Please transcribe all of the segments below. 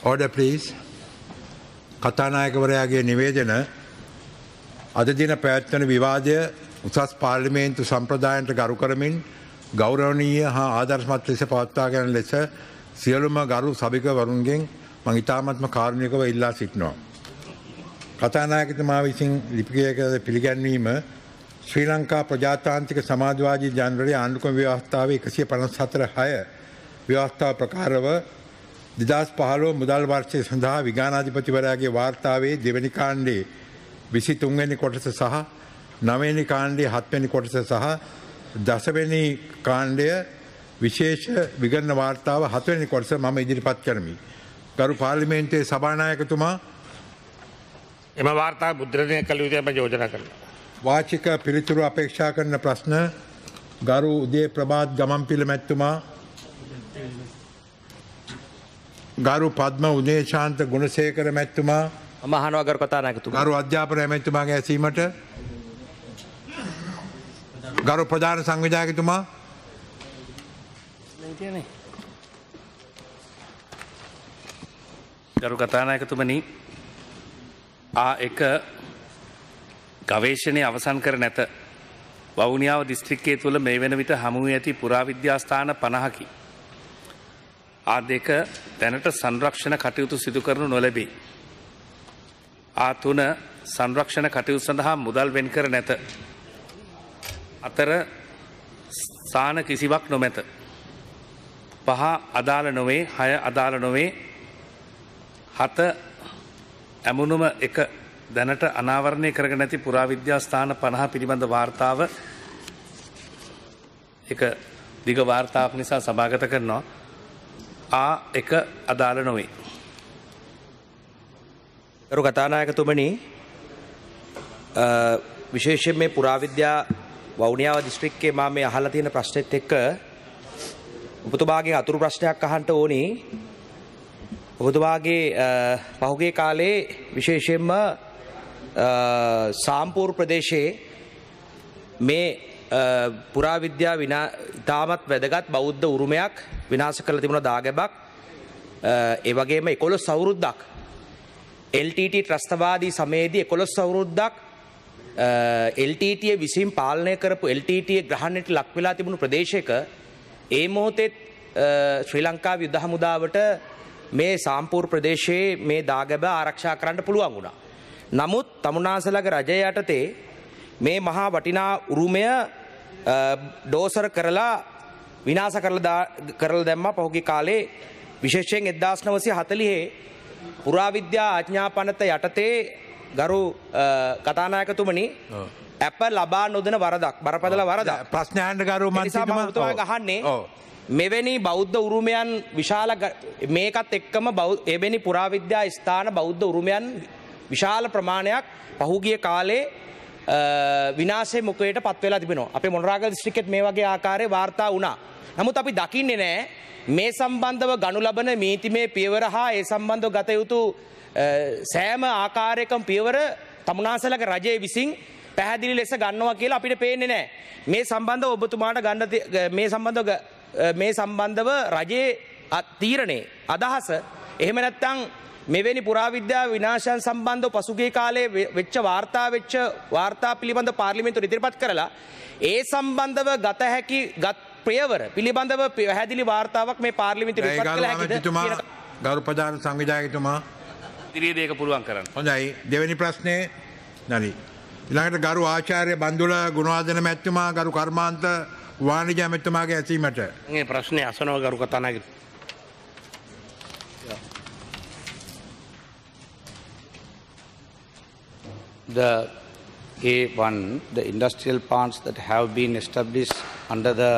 Order please. කතානායකවරයාගේ නිවේදන අද දින පැවැත්වන විවාදය උසස් පාර්ලිමේන්තු සම්ප්‍රදායන්ට ගරු කරමින් ගෞරවනීය හා ආදර්ශමත් ලෙස පවත්වාගෙන ලෙස සියලුම ගරු සභිකවරුන්ගෙන් මම ඉතාමත්ම කාරුණිකව ඉල්ලා සිටිනවා. කතානායකතුමා විසින් ලිපිකයක පිළිගැන්වීම ශ්‍රී ලංකා ප්‍රජාතාන්ත්‍රික සමාජවාදී ජනරේ ආණ්ඩුක්‍රම ව්‍යවස්ථාවේ 154/6 ව්‍යවස්ථාව ප්‍රකාරව 2015 මුදල් වර්ෂය සඳහා විගානාධිපතිවරයාගේ වාර්තාවේ දෙවැනි කාණ්ඩයේ 23 වෙනි කොටස සහ 9 වෙනි කාණ්ඩයේ 7 වෙනි කොටස සහ 10 වෙනි කාණ්ඩය විශේෂ විගණන වාර්තාව 7 වෙනි කොටස මම ඉදිරිපත් කරමි. ගරු පාර්ලිමේන්තුවේ සභානායකතුමා එම වාර්තාව මුද්‍රණය කළ යුතුයි මම යෝජනා කරනවා. වාචික පිළිතුරු අපේක්ෂා කරන ප්‍රශ්න ගරු උදේ ප්‍රභාත් ගමන්පිල මැතිතුමා, ගරු පද්ම උදේශාන්ත ගුණසේකර මැතිතුමා, මම අහනවා ගරු කතානායකතුමා. ගරු අධ්‍යාපන මැතිතුමාගේ ඇසීමට ගරු ප්‍රධාන සංවිධායකතුමා, ගරු කතානායකතුමනි, එක ගවේෂණය අවසන් කර නැත. වවුනියාව දිස්ත්‍රික්කයේ තුළ මේ වන විට හමු වී ඇති පුරාවිද්‍යාස්ථාන 50කි. දෙක දැනට සංරක්ෂණ කටයුතු සිදු කරනු නොලැබේ. 3 සංරක්ෂණ කටයුතු සඳහා මුදල් වෙන් කර නැත. 4 ස්ථාන කිසිවක් නොමැත. 5 අදාළ නොවේ. 6 අදාළ නොවේ. 7 ඇමුණුම 1 දැනට අනාවරණය කරගෙන නැති පුරාවිද්‍යාස්ථාන 50 පිළිබඳ වාර්තාව එක දිග වාර්තාවක් නිසා සභාගත කරනවා. 1 අදාළ නොවේ. ගරු කතානායකතුමනි, විශේෂයෙන් මේ පුරාවිද්‍යා වවුනියාව දිස්ත්‍රික්කයේ මම මේ අහලා තියෙන ප්‍රශ්නෙත් එක්ක ඔබතුමාගෙන් අතුරු ප්‍රශ්නයක් අහන්න ඕනි. ඔබතුමාගේ පහුගිය කාලේ විශේෂයෙන්ම සාම්පූර් ප්‍රදේශයේ මේ පුරාවිද්‍යා ඉතාමත් වැදගත් බෞද්ධ උරුමයක් විනාශ කළ තිබුණ දාගැබක්, ඒ වගේම 11 අවුරුද්දක් LTT ත්‍රස්තවාදී සමයේදී 11 අවුරුද්දක් LTT විසින් පාලනය කරපු LTT ග්‍රහණයට ලක් වෙලා තිබුණු ප්‍රදේශයක ඒ මොහොතේ ශ්‍රී ලංකා යුද හමුදාවට මේ සාම්පූර් ප්‍රදේශයේ මේ දාගැබ ආරක්ෂා කරන්න පුළුවන් වුණා. නමුත් තමුන්නාන්සේලාගේ රජය යටතේ මේ මහා වටිනා උරුමය ඩෝසර් කරලා විනාශ කරලා දැම්මා පහුගිය කාලේ. විශේෂයෙන් 1940 පුරාවිද්‍යා ආඥාපනත යටතේ ගරු කතානායකතුමනි අප ලබා නොදෙන වරදක්, බරපතල වරදක්. ප්‍රශ්න අහන්න ගරු මන්ත්‍රීතුමා ගහන්නේ මෙවැනි බෞද්ධ උරුමයන් විශාල මේකත් එක්කම එවැනි පුරාවිද්‍යා ස්ථාන බෞද්ධ උරුමයන් විශාල ප්‍රමාණයක් පහුගිය කාලේ විනාශයේ මුඛයට පත් වෙලා තිබෙනවා. අපේ මොනරාගල දිස්ත්‍රික්කෙත් මේ වගේ ආකාරයේ වාර්තා වුණා. නමුත් අපි දකින්නේ නැහැ මේ සම්බන්ධව ගනු ලබන නීතිමය පියවර හා ඒ සම්බන්ධව ගත යුතු සෑම ආකාරයකම පියවර තමුන්නාන්සේලාගේ රජයේ විසින් පැහැදිලි ලෙස ගන්නවා කියලා අපිට පේන්නේ නැහැ. මේ සම්බන්ධව ඔබතුමාට ගන්න මේ සම්බන්ධව රජයේ තීරණේ අදහස එහෙම නැත්නම් මෙවැනි පුරාවිද්‍යා විනාශයන් සම්බන්ධව පසුගිය කාලේ වෙච්ච වාර්තා පිළිබඳ පාර්ලිමේන්තුවට ඉදිරිපත් කරලා ඒ සම්බන්ධව ගත හැකි ප්‍රයවර පිළිබඳව පැහැදිලි වාර්තාවක් මේ පාර්ලිමේන්තුවට ඉදිරිපත් කළ හැකිද? ගරු ප්‍රධාන සංවිධායකතුමා ඉදිරියේදී ඒක පුළුවන් කරන්න. හොඳයි. දෙවෙනි ප්‍රශ්නේ ප්‍රශ්නලි. ඊළඟට ගරු ආචාර්ය බන්දුල ගුණවර්ධන මැතිතුමා ගරු කර්මාන්ත වාණිජ මැතිතුමාගේ ඇසීමට. මේ ප්‍රශ්නේ අසනව ගරු කතානායක. The A1, the industrial plants that have been established under the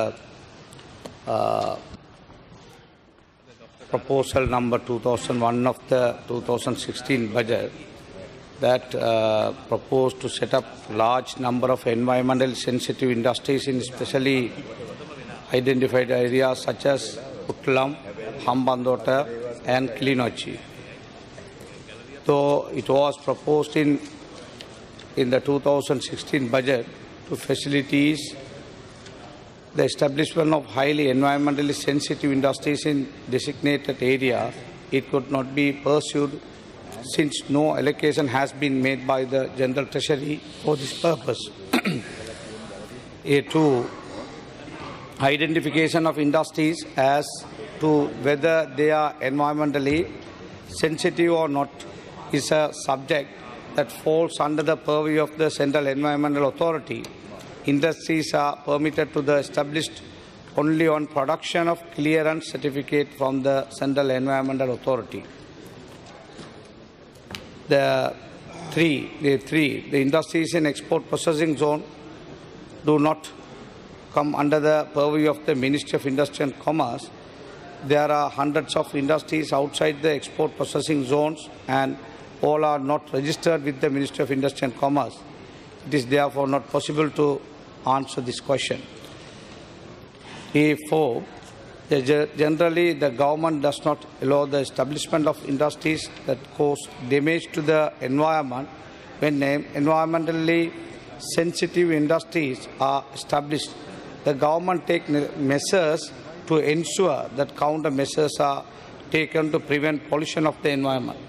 proposal number 2001 of the 2016 budget that proposed to set up large number of environmentally sensitive industries in specially identified areas such as Puttalam, Hambantota and Kilinochchi. Though it was proposed in the 2016 budget to facilitate the establishment of highly environmentally sensitive industries in designated areas, it could not be pursued since no allocation has been made by the General Treasury for this purpose. A2, identification of industries as to whether they are environmentally sensitive or not is a subject that falls under the purview of the Central Environmental Authority. Industries are permitted to the established only on production of clearance certificate from the Central Environmental Authority. The industries in export processing zone do not come under the purview of the Ministry of Industry and Commerce. There are hundreds of industries outside the export processing zones and all are not registered with the Ministry of Industry and Commerce. It is therefore not possible to answer this question. A4, generally the government does not allow the establishment of industries that cause damage to the environment when environmentally sensitive industries are established. The government take measures to ensure that countermeasures are taken to prevent pollution of the environment.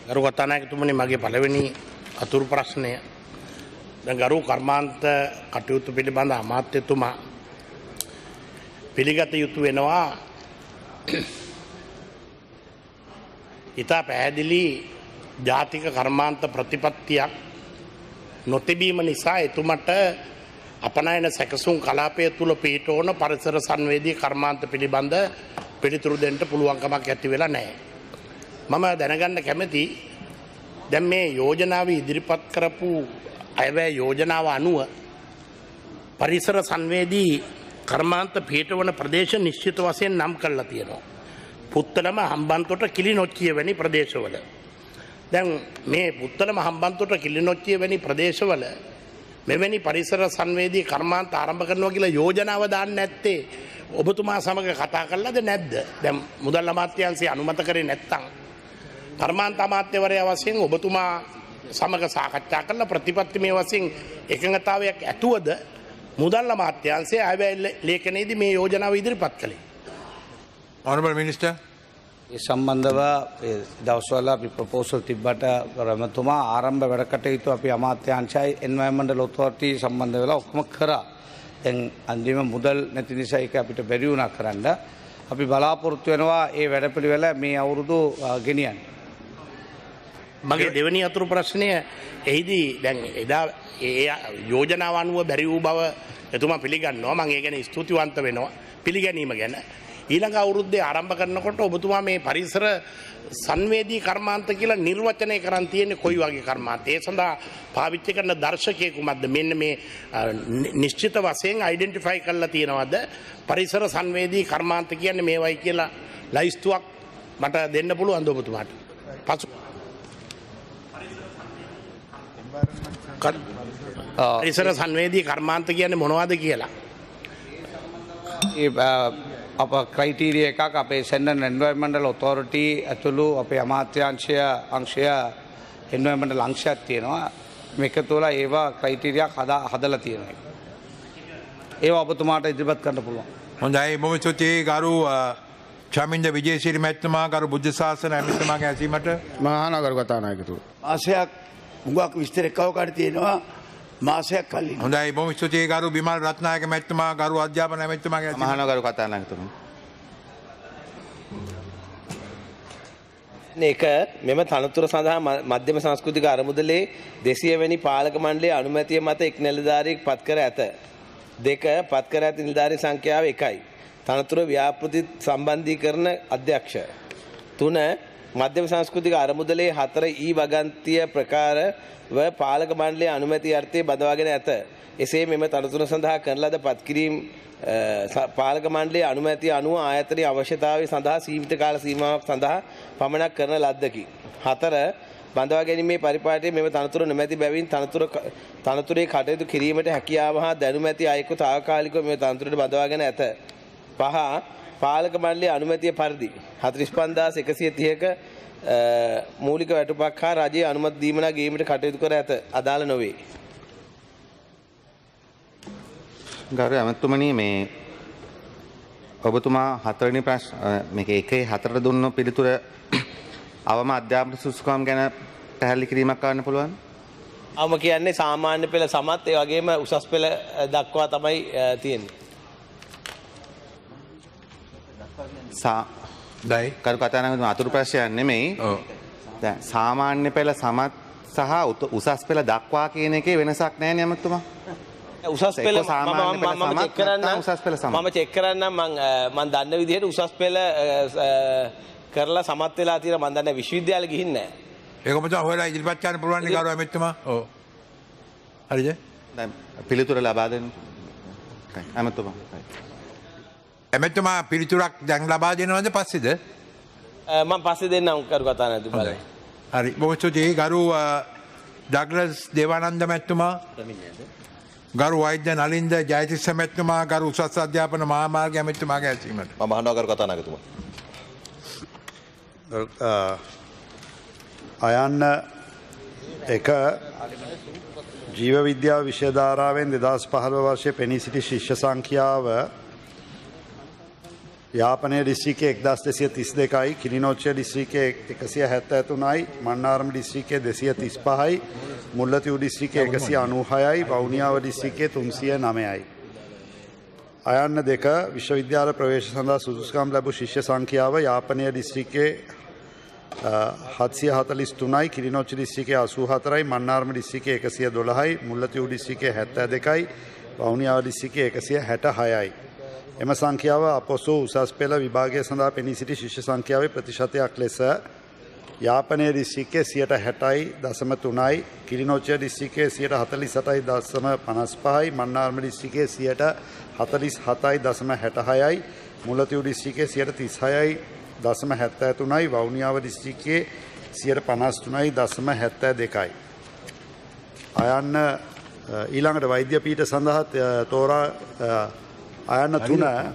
ගරු කතානායකතුමනි මගේ පළවෙනි අතුරු ප්‍රශ්නය දැන් ගරු කර්මාන්ත කටයුතු පිළිබඳ අමාත්‍යතුමා පිළිගත යුතු වෙනවා ඉතා පැහැදිලි ජාතික කර්මාන්ත ප්‍රතිපත්තියක් නොතිබීම නිසා එතුමට අපනයන සැකසුම් කලාපය තුළ පිහිටවන පරිසර සංවේදී කර්මාන්ත පිළිබඳ පිළිතුරු දෙන්න පුළුවන්කමක් ඇති වෙලා නැහැ. මම දැනගන්න කැමති දැන් මේ යෝජනාව ඉදිරිපත් කරපු අයවැය යෝජනාව අනුව පරිසර සංවේදී කර්මාන්ත පිහිටවන ප්‍රදේශ නිශ්චිත වශයෙන් නම් කරලා තියෙනවා. පුත්තලම හම්බන්තොට කිලිනොච්චිය වැනි ප්‍රදේශවල. දැන් මේ පුත්තලම හම්බන්තොට කිලිනොච්චිය වැනි ප්‍රදේශවල මෙවැනි පරිසර සංවේදී කර්මාන්ත ආරම්භ කරනවා කියලා යෝජනාව දාන්න නැත්තේ ඔබතුමා සමග කතා කළාද නැද්ද? දැන් මුදල් අමාත්‍යාංශය අනුමත කරේ නැත්නම් කර්මාන්ත අමාත්‍යවරයා වශයෙන් ඔබතුමා සමග සාකච්ඡා කරලා ප්‍රතිපත්තිමය වශයෙන් එකඟතාවයක් ඇතුවද මුදල් අමාත්‍යාංශය ආයවැය ලේඛනයේදී මේ යෝජනාව ඉදිරිපත් කළේ? Honorable Minister. ඒ සම්බන්ධව දවස්වල අපි ප්‍රොපෝසල් තිබ්බට රමතුමා ආරම්භ වැඩ කටයුතු අපි අමාත්‍යාංශයයි එන්වයරන්මන්ටල් ඔතොරිටි සම්බන්ධ වෙලා ඔක්කොම කරා. දැන් අන්තිම මුදල් නැති නිසා ඒක අපිට බැරි වුණා කරන්න. අපි බලාපොරොත්තු වෙනවා මේ වැඩපිළිවෙල මේ අවුරුදු ගෙනියන්න. මගේ දෙවෙනි අතුරු ප්‍රශ්නය එහිදී දැන් එදා ඒ යෝජනාව අනුව බැරි වූ බව එතුමා පිළිගන්නවා. මම ඒ ගැන ස්තුතිවන්ත වෙනවා පිළිගැනීම ගැන. ඊළඟ අවුරුද්දේ ආරම්භ කරනකොට ඔබතුමා මේ පරිසර සංවේදී කර්මාන්ත කියලා නිර්වචනය කරන් තියෙන්නේ කොයි වගේ කර්මාන්ත? ඒ සඳහා පාවිච්චි කරන දර්ශකයේ කුමක්ද? මෙන්න මේ නිශ්චිත වශයෙන් අයිඩෙන්ටිෆයි කරලා තියෙනවද? පරිසර සංවේදී කර්මාන්ත කියන්නේ මේවයි කියලා ලයිස්තුවක් මට දෙන්න පුළුවන්ද ඔබතුමාට? පසු පරිසර සංවේදී කර්මාන්ත කියන්නේ මොනවද කියලා? අප ක්‍රයිටීරිය එකක් අපේ සෙන්ට්‍රල් එන්වයරන්මන්ටල් ඔතොරිටි ඇතුළු අපේ අමාත්‍යාංශය අංශය එන්වයරන්මන්ටල් අංශයක් තියෙනවා. මේක තුළ ඒවා ක්‍රයිටීරියක් හදලා තියෙනවා. ඒවා ඔබතුමාට ඉදිරිපත් කරන්න පුළුවන්. හොඳයි බොහොම ස්තුතියි ගරු චමින්ද විජේසිරි මැතිතුමා ගරු බුද්ධ ශාසන ඇමතිතුමාගේ ඇසීමට. මහානගර කතානායකතුමා. මාසයක් උඟක් විස්තර කවකට තියෙනවා මාසයක් කලින්. හොඳයි බොහොම ස්තුතියි ගරු බිමල් රත්නායක මැතිතුමා ගරු අධ්‍යාපන ඇමතිතුමාගේ ඇසීමට. මහානගර කතානායකතුමා. එක මෙම තනතුර සඳහා මධ්‍යම සංස්කෘතික අරමුදලේ 200 වැනි පාලක මණ්ඩලයේ අනුමැතිය මත එක් නිලධාරියෙක් පත් කර ඇත. 2 පත් කර ඇති නිලධාරී සංඛ්‍යාව 1යි. තනතුර ව්‍යාපෘති සම්බන්ධීකරණ අධ්‍යක්ෂ. 3 මධ්‍යම සංස්කෘතික අරමුදලේ 4 ඊ වගන්තිය ප්‍රකාරව පාලක මණ්ඩලයේ අනුමැතිය අර්ථයේ බදවාගෙන ඇත. එසේ මෙම තනතුර සඳහා කරන ලද පත්කිරීම පාලක මණ්ඩලයේ අනුමැතිය අනුව ආයතනයේ අවශ්‍යතාවය සඳහා සීමිත කාල සීමාවක් සඳහා පමණක් කරන ලද්දකි. 4 බඳවා ගැනීමේ පරිපාලනයේ මෙම තනතුර නොමැති බැවින් තනතුරේ කටයුතු කිරීමට හැකියාව හා දැනුම ඇති අයෙකු తాවකාලිකව මෙම තනතුරට බඳවාගෙන ඇත. 5 පාලක මණ්ඩලයේ අනුමැතිය පරිදි 45130ක මූලික වැටුපක් හා රජයේ අනුමැති දීමනා ගේීමට කටයුතු කර ඇත. අදාළ නොවේ. ගරු ඇමතුමනි මේ ඔබතුමා හතරවෙනි ප්‍රශ්න මේක 1/4 දුන්න පිළිතුර අවම අධ්‍යාපන සුසුකම් ගැන පැහැදිලි කිරීමක් කරන්න පුළුවන්? අවම කියන්නේ සාමාන්‍ය පෙළ සමත් ඒ වගේම උසස් පෙළ දක්වා තමයි තියෙන්නේ. කරු කතානායක අතුරු ප්‍රශ්නයක් නෙමෙයි. දැන් සාමාන්‍ය පෙළ සමත් සහ උසස් පෙළ දක්වා කියන එකේ වෙනසක් නැහැ නේ ඇමතුමා. උසස් පෙළ මම චෙක් කරන්නම් මම දන්න විදිහට උසස් පෙළ කරලා සමත් වෙලා තියෙන මම දන්න විශ්වවිද්‍යාලෙ ගිහින් නැහැ. ඒක මොකද හොයලා ඉදිරිපත් කරන්න පුළුවන් නේ ගරු ඇමතුමා. ඔව්. හරිද? දැන් පිළිතුර ලබා දෙන්න. ඇමතුමා. ඇමතුමා පිළිතුරක් දැන් ලබා දෙනවද පස්සේද? මම පස්සේ දෙන්නම් කරු කතානායක බලන්න. හරි. බොහොම ස්තුතියි ගරු ඩග්ලස් දේවානන්ද මැතිතුමා. ගරු වෛද්‍ය නලින්ද ජයතිස්ස මැතිතුමා ගරු උසස් අධ්‍යාපන මහාමාර්ග ඇමතිතුමාගේ ඇසීමට මම අහනවා ගරු කතානායකතුමා. අයන්න එක ජීව විද්‍යාව විෂය ධාරාවෙන් 2015 වර්ෂයේ පෙනී සිටි ශිෂ්‍ය සංඛ්‍යාව යාපනයේ දිස්ත්‍රික්කයේ 1232යි, කිලිනොච්චිය දිස්ත්‍රික්කයේ 173යි, මන්නාරම දිස්ත්‍රික්කයේ 235යි, මුල්ලතිව් දිස්ත්‍රික්කයේ 196යි, වවුනියාව දිස්ත්‍රික්කයේ 309යි. අයන්න 2 විශ්වවිද්‍යාල ප්‍රවේශ සඳහා සුදුසුකම් ලැබූ ශිෂ්‍ය සංඛ්‍යාව යාපනයේ දිස්ත්‍රික්කයේ 743යි, කිලිනොච්චි දිස්ත්‍රික්කයේ 84යි, මන්නාරම දිස්ත්‍රික්කයේ 112යි, මුල්ලතිව් දිස්ත්‍රික්කයේ 72යි, වවුනියාව දිස්ත්‍රික්කයේ 166යි. එම සංඛ්‍යාව අපොසු උසස් පෙළ විභාගය සඳහා පෙනී සිටි ශිෂ්‍ය සංඛ්‍යාවේ ප්‍රතිශතයක් ලෙස යාපනයේ දිස්ත්‍රික්කයේ 60.3යි, කිලිනොච්චිය දිස්ත්‍රික්කයේ 48.55යි, මන්නාරම දිස්ත්‍රික්කයේ 47.66යි, මුල්ලතිව් දිස්ත්‍රික්කයේ 36.73යි, වවුනියාව දිස්ත්‍රික්කයේ 53.72යි. අයන්න ඊළඟට වෛද්‍ය පීඨ සඳහා තෝරා අයන්න 3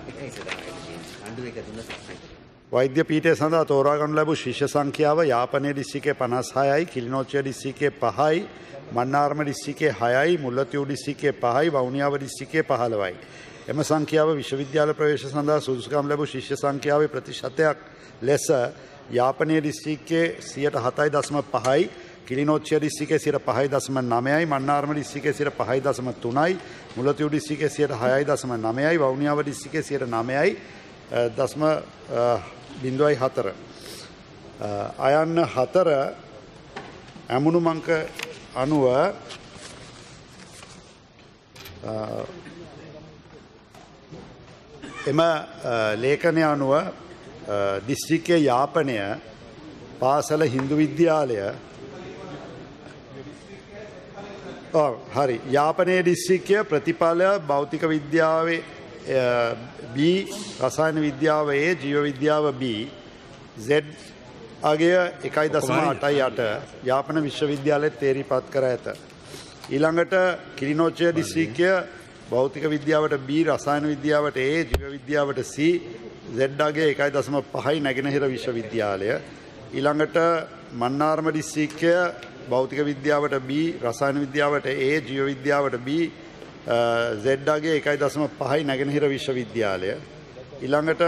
වෛද්‍ය පීඨය සඳහා තෝරාගනු ලැබූ ශිෂ්‍ය සංඛ්‍යාව යාපනයේ දිස්ත්‍රික්කයේ 56යි, කිලිනොච්චිය දිස්ත්‍රික්කයේ 5යි, මන්නාරම දිස්ත්‍රික්කයේ 6යි, මුල්ලතිව් දිස්ත්‍රික්කයේ 5යි, වවුනියාව දිස්ත්‍රික්කයේ 15යි. එම සංඛ්‍යාව විශ්වවිද්‍යාල ප්‍රවේශ සඳහා සුදුසුකම් ලැබූ ශිෂ්‍ය සංඛ්‍යාවේ ප්‍රතිශතයක් ලෙස යාපනයේ දිස්ත්‍රික්කයේ 7.5යි, කිලිනොච්චිය දිස්ත්‍රික්කයේ 5.9යි, මන්නාරම දිස්ත්‍රික්කයේ 5.3යි, මුල්ලතිව් දිස්ත්‍රික්කයේ 6.9යි, වවුනියාව දිස්ත්‍රික්කයේ 9යි 0.4. අයන්න 4 ඇමුණු මංක අනුව එම ලේඛනය අනුව දිස්ත්‍රික්කයේ යාපනය පාසල හින්දු විද්‍යාලය හරි යාපනයේ දිස්ත්‍රික්කය ප්‍රතිඵල භෞතික විද්‍යාවේ B, රසායන විද්‍යාව A, ජීව විද්‍යාව B, Z අගය 1.88 යාපන විශ්වවිද්‍යාලයේ තේරීපත් කර ඇත. ඊළඟට කිලිනොච්චිය දිස්ත්‍රික්කය භෞතික විද්‍යාවට B, රසායන විද්‍යාවට A, ජීව විද්‍යාවට C, Z අගය 1.5යි නැගෙනහිර විශ්වවිද්‍යාලය. ඊළඟට මන්නාරම දිස්ත්‍රික්කය භෞතික විද්‍යාවට B, රසායන විද්‍යාවට A, ජීව විද්‍යාවට B, Z අගය 1.5යි නැගෙනහිර විශ්වවිද්‍යාලය. ඊළඟට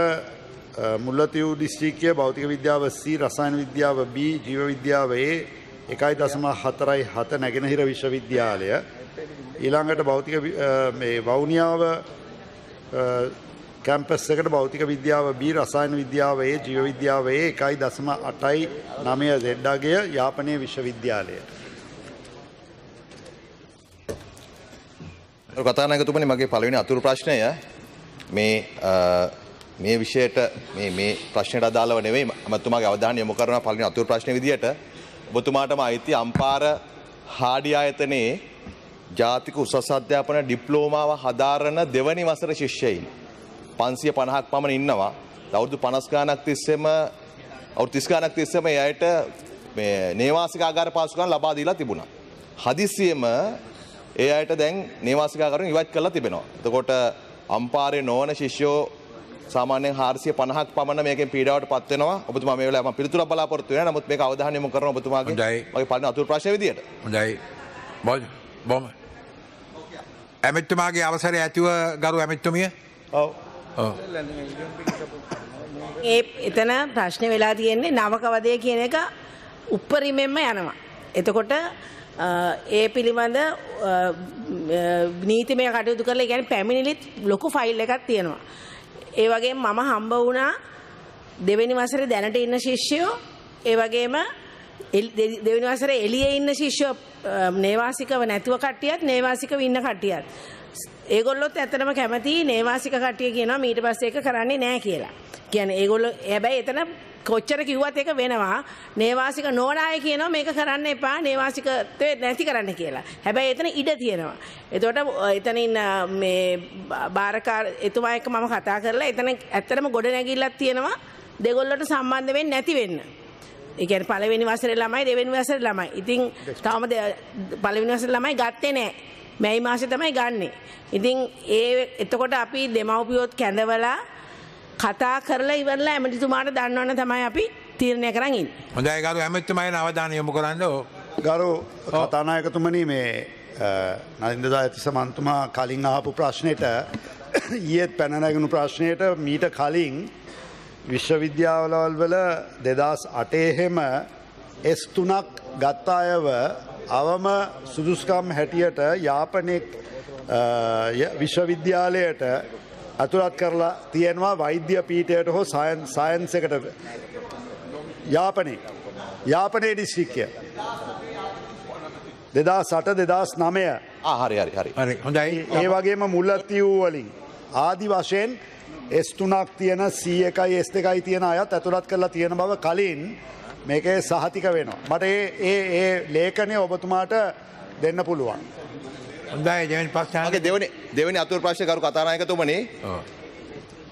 මුල්ලතිව් දිස්ත්‍රික්කය භෞතික විද්‍යාව C, රසායන විද්‍යාව B, ජීව විද්‍යාව A 1.4යි 7 නැගෙනහිර විශ්වවිද්‍යාලය. ඊළඟට භෞතික මේ වවුනියාව කැම්පස් එකට භෞතික විද්‍යාව B රසායන විද්‍යාව A ජීව විද්‍යාව A 1.8.9 Z අගය යාපනයේ විශ්වවිද්‍යාලයට. කතානායකතුමනි මගේ පළවෙනි අතුරු ප්‍රශ්නය මේ විෂයට මේ ප්‍රශ්නයට අදාළව නෙවෙයි මතුමාගේ අවධානය යොමු කරනවා පළවෙනි අතුරු ප්‍රශ්නේ විදියට ඔබතුමාටම අයිති අම්පාර හාඩි ආයතනයේ ජාතික උසස් අධ්‍යාපන ඩිප්ලෝමාව හදාරන දෙවනි වසර ශිෂ්‍යයින් 550ක් පමණ ඉන්නවා. අවුරුදු 50 ගානක් තිස්සේම අවුරුදු 30 ගානක් තිස්සේම ඒ අයට මේ නේවාසික ආගාර පාසුකම් ලබා දීලා තිබුණා. හදිස්සියෙම ඒ අයට දැන් නේවාසික ආගාරෙන් ඉවත් කරලා තිබෙනවා. එතකොට අම්පාරේ නොවන ශිෂ්‍යෝ සාමාන්‍යයෙන් 450ක් පමණ මේකෙන් පීඩාවට පත් වෙනවා. ඔබතුමා මේ වෙලාවේ මම පිළිතුරක් බලාපොරොත්තු වෙනවා. නමුත් මේක අවධානය යොමු කරනවා ඔබතුමාගේ මගේ පළවෙනි අතුරු ප්‍රශ්නේ විදියට. හොඳයි. බොම ඇමතුමාගේ අවසරය ඇතිව ගරු ඇමතුමිය. ඔව්. එතන ප්‍රශ්නේ වෙලා තියෙන්නේ නවකවදය කියන එක උප්පරිමෙන්ම යනවා. එතකොට ඒ පිළිබඳ නීතිමය කටයුතු කරලා ඒ කියන්නේ පැමිණිලිත් ලොකු ෆයිල් එකක් තියෙනවා. ඒ වගේම මම හම්බ වුණා දෙවෙනි වසරේ දැනට ඉන්න ශිෂ්‍යයෝ ඒ වගේම දෙවෙනි වසරේ එළියේ ඉන්න ශිෂ්‍යයෝ නේවාසිකව නැතුව කට්ටියත් නේවාසිකව ඉන්න කට්ටියත් ඒගොල්ලොත් ඇත්තටම කැමති නේවාසික කට්ටිය කියනවා ඊට පස්සේ ඒක කරන්නේ නැහැ කියලා. කියන්නේ ඒගොල්ලෝ හැබැයි එතන කොච්චර කිව්වත් ඒක වෙනවා. නේවාසික නොවන අය කියනවා මේක කරන්න එපා නේවාසිකත්වය නැති කරන්න කියලා. හැබැයි එතන ඉඩ තියෙනවා. එතකොට එතනින් මේ බාරකාර එතුමා එක්ක මම කතා කරලා එතන ඇත්තටම ගොඩ නැගිල්ලක් තියෙනවා දෙගොල්ලොට සම්බන්ධ වෙන්නේ නැති වෙන්න. ඒ කියන්නේ පළවෙනි වසරේ ළමයි දෙවෙනි වසරේ ළමයි. ඉතින් තාම පළවෙනි වසරේ ළමයි ගත්තේ නැහැ. මැයි මාසේ තමයි ගන්නෙ. ඉතින් එතකොට අපි දෙමව්පියොත් කැඳවලා කතා කරලා ඉවරලා ඇමතිතුමාට දන්නවන්න තමයි අපි තීරණය කරන් ඉන්නේ. හොඳයි ගරු ඇමතිතුමාගේ අවධානය යොමු කරන්න. ගරු කතානායකතුමනි මේ නලින්ද දායතිස්ස මන්තුමා කලින් අහපු ප්‍රශ්නෙට ඊයේත් පැන නැගුණු ප්‍රශ්නයට මීට කලින් විශ්වවිද්‍යාලවල වල 2008 හැම S3ක් ගත්ත අයව අවම සුදුසුකම් හැටියට යාපනයේ විශ්වවිද්‍යාලයට අතුරත් කරලා තියෙනවා වෛද්‍ය පීඨයට හෝ සයන්ස් එකට යාපනයේ දිස්ත්‍රික්කය 2008 2009 හරි හොඳයි. ඒ වගේම මුල්ලත්තිව් වලින් ආදි වශයෙන් S3ක් තියෙන C1යි S2යි තියෙන අයත් ඇතුළත් කරලා තියෙන බව කලින් මේකේ සහතික වෙනවා. මට ඒ ලේඛනය ඔබතුමාට දෙන්න පුළුවන්. හොඳයි දෙවෙනි ප්‍රශ්නේ දෙවෙනි අතුරු ප්‍රශ්නේ කරු කතානායකතුමනි.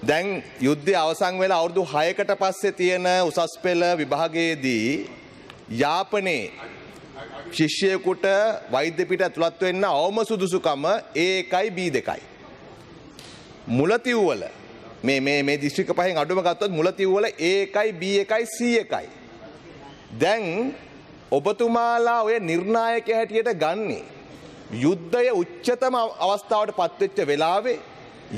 දැන් යුද්ධය අවසන් වෙලා අවුරුදු 6කට පස්සේ තියෙන උසස් පෙළ විභාගයේදී යාපනයේ ශිෂ්‍යයෙකුට වෛද්‍ය පීඨ ඇතුළත් වෙන්න අවම සුදුසුකම A1යි B2යි. මුලතිව්වල මේ දිස්ත්‍රික්ක පහෙන් අඩුම ගත්තොත් මුලතිව්වල A1යි B1යි C1යි. දැන් ඔබතුමාලා ඔය නිර්ණායක හැටියට ගන්නේ යුද්ධය උච්චතම අවස්ථාවට පත්වෙච්ච වෙලාවේ